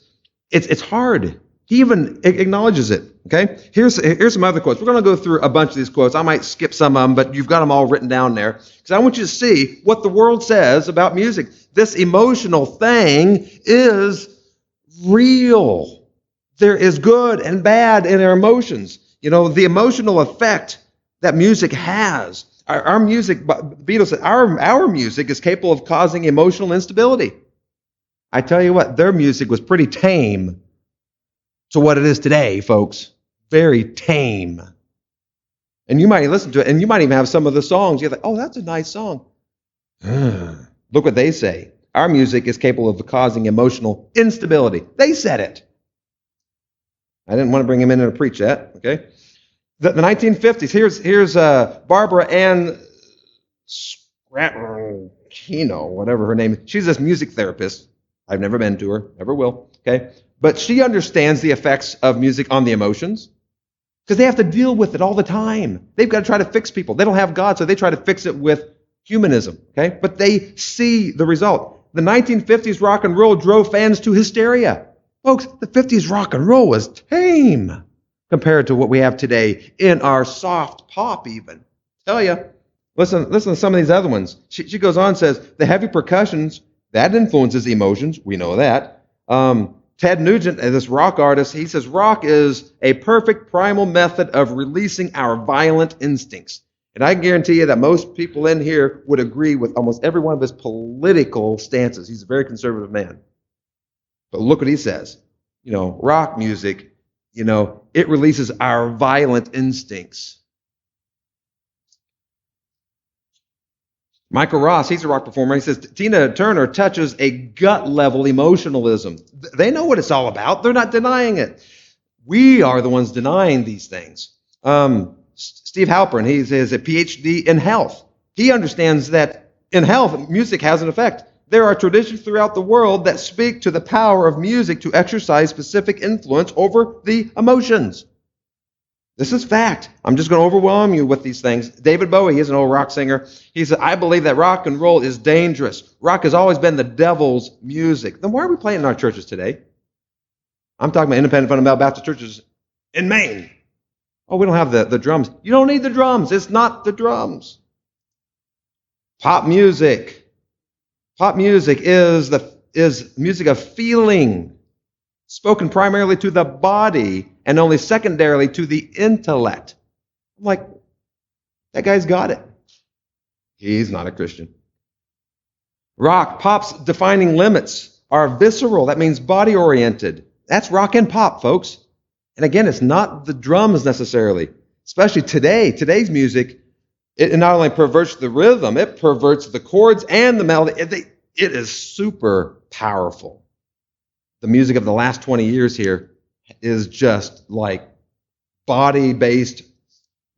It's hard. He even acknowledges it. Okay? Here's some other quotes. We're going to go through a bunch of these quotes. I might skip some of them, but you've got them all written down there. Because I want you to see what the world says about music. This emotional thing is real. There is good and bad in our emotions. The emotional effect that music has. Our music, Beatles said, our music is capable of causing emotional instability. I tell you what, their music was pretty tame to what it is today, folks. Very tame. And you might listen to it, and you might even have some of the songs. You're like, oh, that's a nice song. Look what they say. Our music is capable of causing emotional instability. They said it. I didn't want to bring him in and preach that, okay? The 1950s, here's Barbara Ann Scratino, whatever her name is. She's this music therapist. I've never been to her, never will, okay? But she understands the effects of music on the emotions because they have to deal with it all the time. They've got to try to fix people. They don't have God, so they try to fix it with humanism, okay? But they see the result. The 1950s rock and roll drove fans to hysteria. Folks, the 50s rock and roll was tame compared to what we have today in our soft pop even. Tell you. Listen to some of these other ones. She goes on and says, the heavy percussions, that influences emotions. We know that. Ted Nugent, this rock artist, he says, rock is a perfect primal method of releasing our violent instincts. And I guarantee you that most people in here would agree with almost every one of his political stances. He's a very conservative man. But look what he says. Rock music, it releases our violent instincts. Michael Ross, he's a rock performer. He says, Tina Turner touches a gut-level emotionalism. They know what it's all about. They're not denying it. We are the ones denying these things. Steve Halpern, he has a PhD in health. He understands that in health, music has an effect. There are traditions throughout the world that speak to the power of music to exercise specific influence over the emotions. This is fact. I'm just going to overwhelm you with these things. David Bowie, he's an old rock singer. He said, I believe that rock and roll is dangerous. Rock has always been the devil's music. Then why are we playing in our churches today? I'm talking about independent fundamental Baptist churches in Maine. Oh, we don't have the drums. You don't need the drums. It's not the drums. Pop music. Pop music is music of feeling, spoken primarily to the body and only secondarily to the intellect. I'm like, that guy's got it. He's not a Christian. Rock, pop's defining limits are visceral. That means body-oriented. That's rock and pop, folks. And again, it's not the drums necessarily. Especially today's music, it not only perverts the rhythm, it perverts the chords and the melody. It is super powerful. The music of the last 20 years here is just like body-based,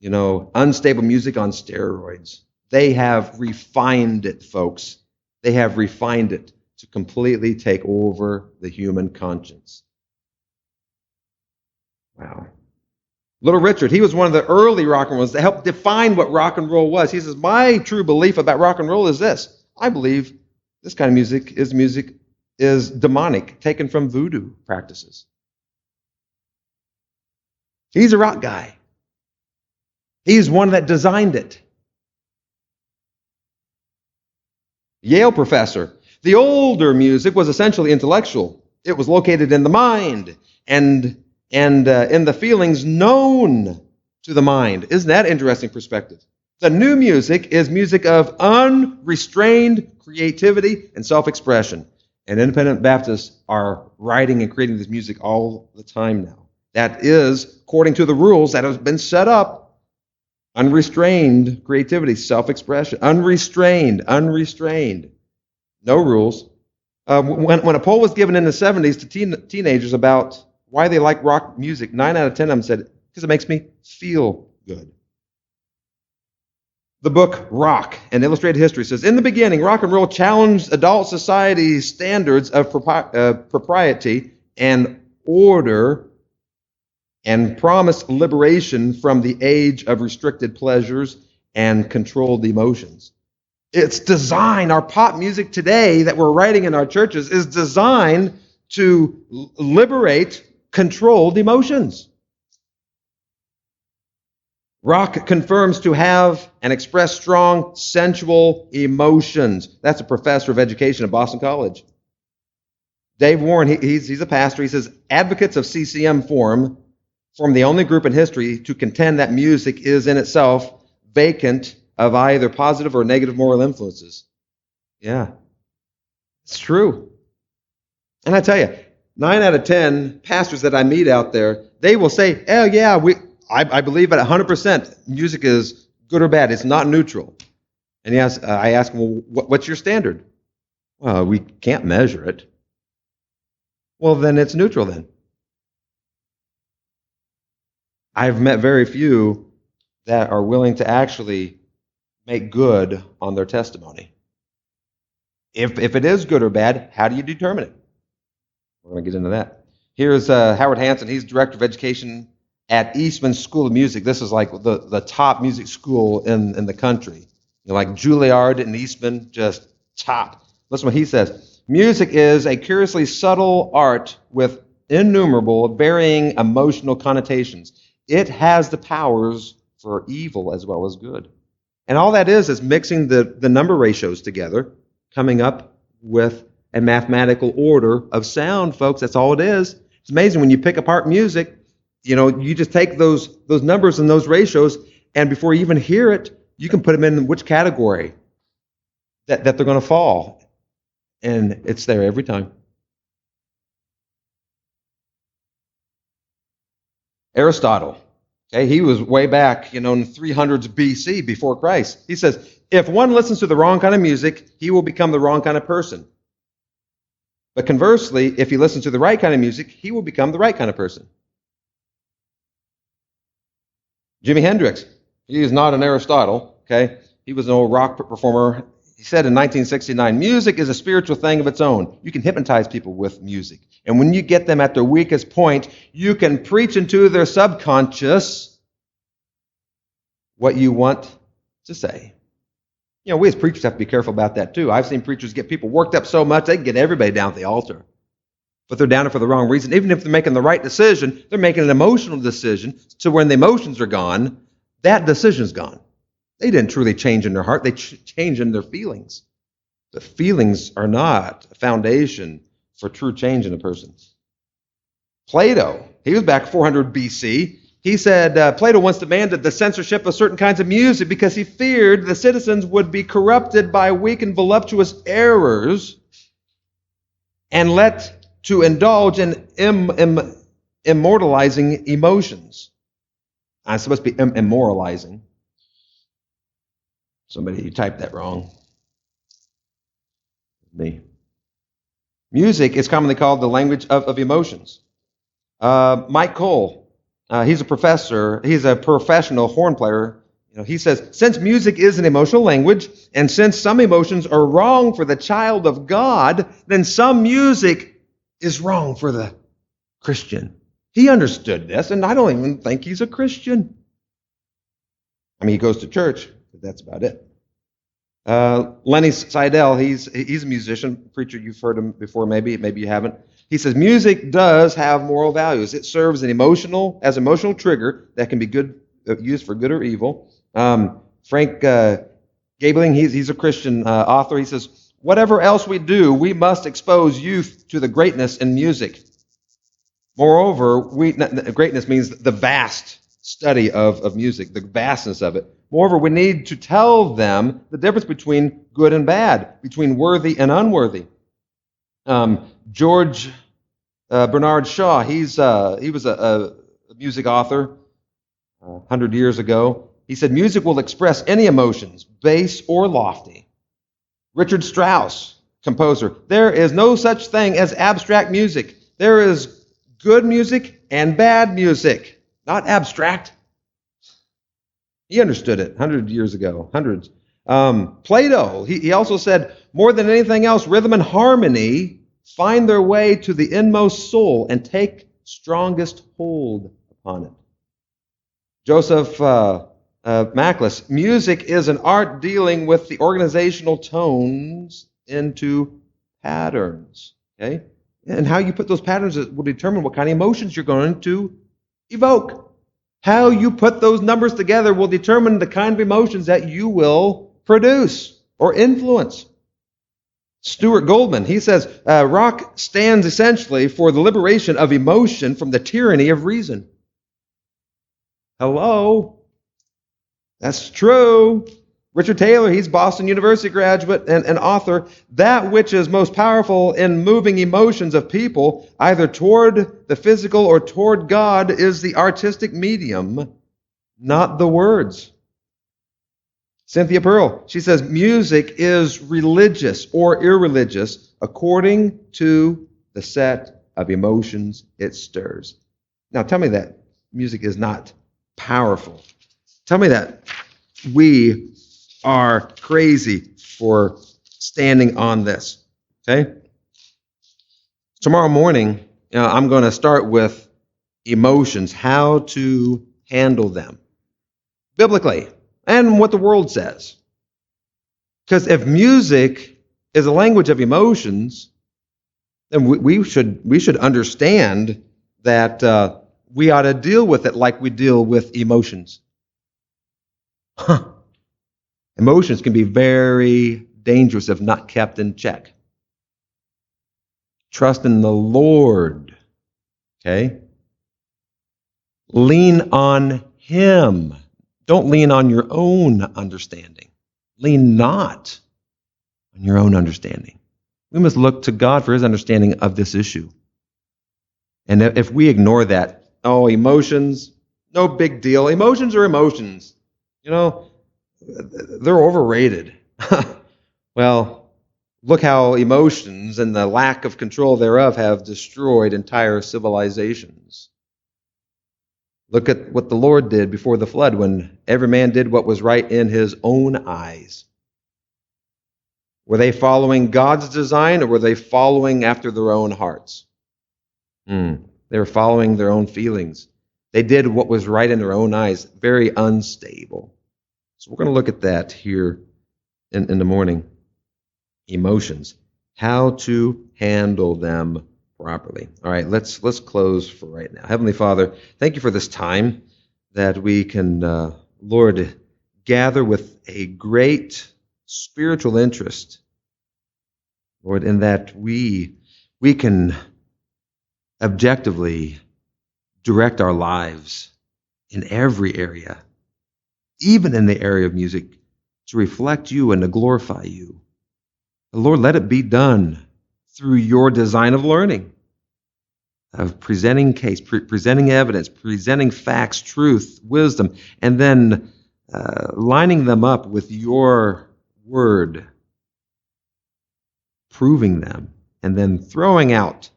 unstable music on steroids. They have refined it, folks. They have refined it to completely take over the human conscience. Wow. Little Richard, he was one of the early rock and rollers that helped define what rock and roll was. He says, my true belief about rock and roll is this. I believe this kind of music is demonic, taken from voodoo practices. He's a rock guy. He's one that designed it. Yale professor. The older music was essentially intellectual. It was located in the mind and in the feelings known to the mind. Isn't that an interesting perspective? The new music is music of unrestrained creativity and self-expression. And independent Baptists are writing and creating this music all the time now. That is, according to the rules that have been set up, unrestrained creativity, self-expression. Unrestrained. No rules. When a poll was given in the 70s to teenagers about why they like rock music, 9 out of 10 of them said, because it makes me feel good. The book Rock, an Illustrated History says, in the beginning, rock and roll challenged adult society's standards of propriety and order and promised liberation from the age of restricted pleasures and controlled emotions. It's designed, our pop music today that we're writing in our churches is designed to liberate controlled emotions. Rock confirms to have and express strong sensual emotions. That's a professor of education at Boston College. Dave Warren, he's a pastor. He says, advocates of CCM form the only group in history to contend that music is in itself vacant of either positive or negative moral influences. Yeah, it's true. And I tell you, 9 out of 10 pastors that I meet out there, they will say, oh yeah, I believe at 100% music is good or bad. It's not neutral. And I ask them, well, what's your standard? Well, we can't measure it. Well, then it's neutral then. I've met very few that are willing to actually make good on their testimony. If it is good or bad, how do you determine it? We're going to get into that. Here's Howard Hanson. He's director of education at Eastman School of Music. This is like the top music school in the country. Like Juilliard and Eastman, just top. Listen what he says. Music is a curiously subtle art with innumerable varying emotional connotations. It has the powers for evil as well as good. And all that is mixing the number ratios together, coming up with a mathematical order of sound, folks. That's all it is. It's amazing when you pick apart music, you just take those numbers and those ratios, and before you even hear it, you can put them in which category that they're going to fall. And it's there every time. Aristotle, okay, he was way back, in the 300s BC, before Christ. He says, if one listens to the wrong kind of music, he will become the wrong kind of person. But conversely, if he listens to the right kind of music, he will become the right kind of person. Jimi Hendrix, he is not an Aristotle, okay? He was an old rock performer. He said in 1969, music is a spiritual thing of its own. You can hypnotize people with music. And when you get them at their weakest point, you can preach into their subconscious what you want to say. We as preachers have to be careful about that too. I've seen preachers get people worked up so much, they can get everybody down at the altar. But they're down there for the wrong reason. Even if they're making the right decision, they're making an emotional decision. So when the emotions are gone, that decision's gone. They didn't truly change in their heart. They change in their feelings. The feelings are not a foundation for true change in a person. Plato, he was back 400 BC. He said Plato once demanded the censorship of certain kinds of music because he feared the citizens would be corrupted by weak and voluptuous errors and let to indulge in immortalizing emotions. It's supposed to be immoralizing. Somebody typed that wrong. Me. Music is commonly called the language of emotions. Mike Cole, he's a professor. He's a professional horn player. He says, since music is an emotional language, and since some emotions are wrong for the child of God, then some music is wrong for the Christian. He understood this, and I don't even think he's a Christian. I mean, he goes to church, but that's about it. Lenny Seidel, he's a musician, preacher. You've heard him before, maybe you haven't. He says music does have moral values. It serves as emotional trigger that can be used for good or evil. Frank Gabling, he's a Christian author. He says, whatever else we do, we must expose youth to the greatness in music. Moreover, greatness means the vast study of music, the vastness of it. Moreover, we need to tell them the difference between good and bad, between worthy and unworthy. George Bernard Shaw, he was a music author 100 years ago. He said, music will express any emotions, base or lofty. Richard Strauss, composer, there is no such thing as abstract music. There is good music and bad music, not abstract. He understood it 100 years ago, hundreds. Plato, he also said, more than anything else, rhythm and harmony find their way to the inmost soul and take strongest hold upon it. Joseph Mackless, music is an art dealing with the organizational tones into patterns. Okay? And how you put those patterns will determine what kind of emotions you're going to evoke. How you put those numbers together will determine the kind of emotions that you will produce or influence. Stuart Goldman, he says, rock stands essentially for the liberation of emotion from the tyranny of reason. Hello? That's true. Richard Taylor, he's Boston University graduate and author. That which is most powerful in moving emotions of people, either toward the physical or toward God, is the artistic medium, not the words. Cynthia Pearl, she says, music is religious or irreligious according to the set of emotions it stirs. Now tell me that music is not powerful. Tell me that we are crazy for standing on this. Okay? Tomorrow morning, I'm going to start with emotions, how to handle them biblically and what the world says. Because if music is a language of emotions, then we should understand that we ought to deal with it like we deal with emotions. Emotions can be very dangerous if not kept in check. Trust in the Lord. Okay? Lean on Him. Don't lean on your own understanding. Lean not on your own understanding. We must look to God for His understanding of this issue. And if we ignore that, emotions, no big deal. Emotions are emotions. They're overrated. Well, look how emotions and the lack of control thereof have destroyed entire civilizations. Look at what the Lord did before the flood when every man did what was right in his own eyes. Were they following God's design or were they following after their own hearts? They were following their own feelings. They did what was right in their own eyes. Very unstable. So we're going to look at that here in the morning. Emotions. How to handle them properly. All right, let's close for right now. Heavenly Father, thank you for this time that we can, Lord, gather with a great spiritual interest, Lord, in that we can objectively direct our lives in every area, even in the area of music, to reflect you and to glorify you. Lord, let it be done through your design of learning, of presenting case, presenting evidence, presenting facts, truth, wisdom, and then lining them up with your word, proving them, and then throwing out,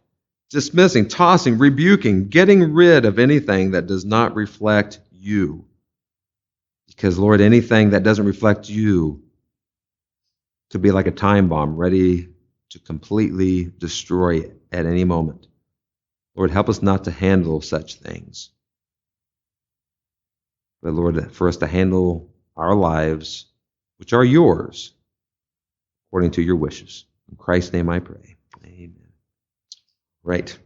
dismissing, tossing, rebuking, getting rid of anything that does not reflect you. Because, Lord, anything that doesn't reflect you could be like a time bomb ready to completely destroy at any moment. Lord, help us not to handle such things. But, Lord, for us to handle our lives, which are yours, according to your wishes. In Christ's name I pray. Amen. Right.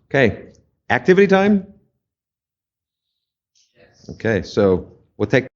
Okay. Activity time? Yes. Okay, so we'll take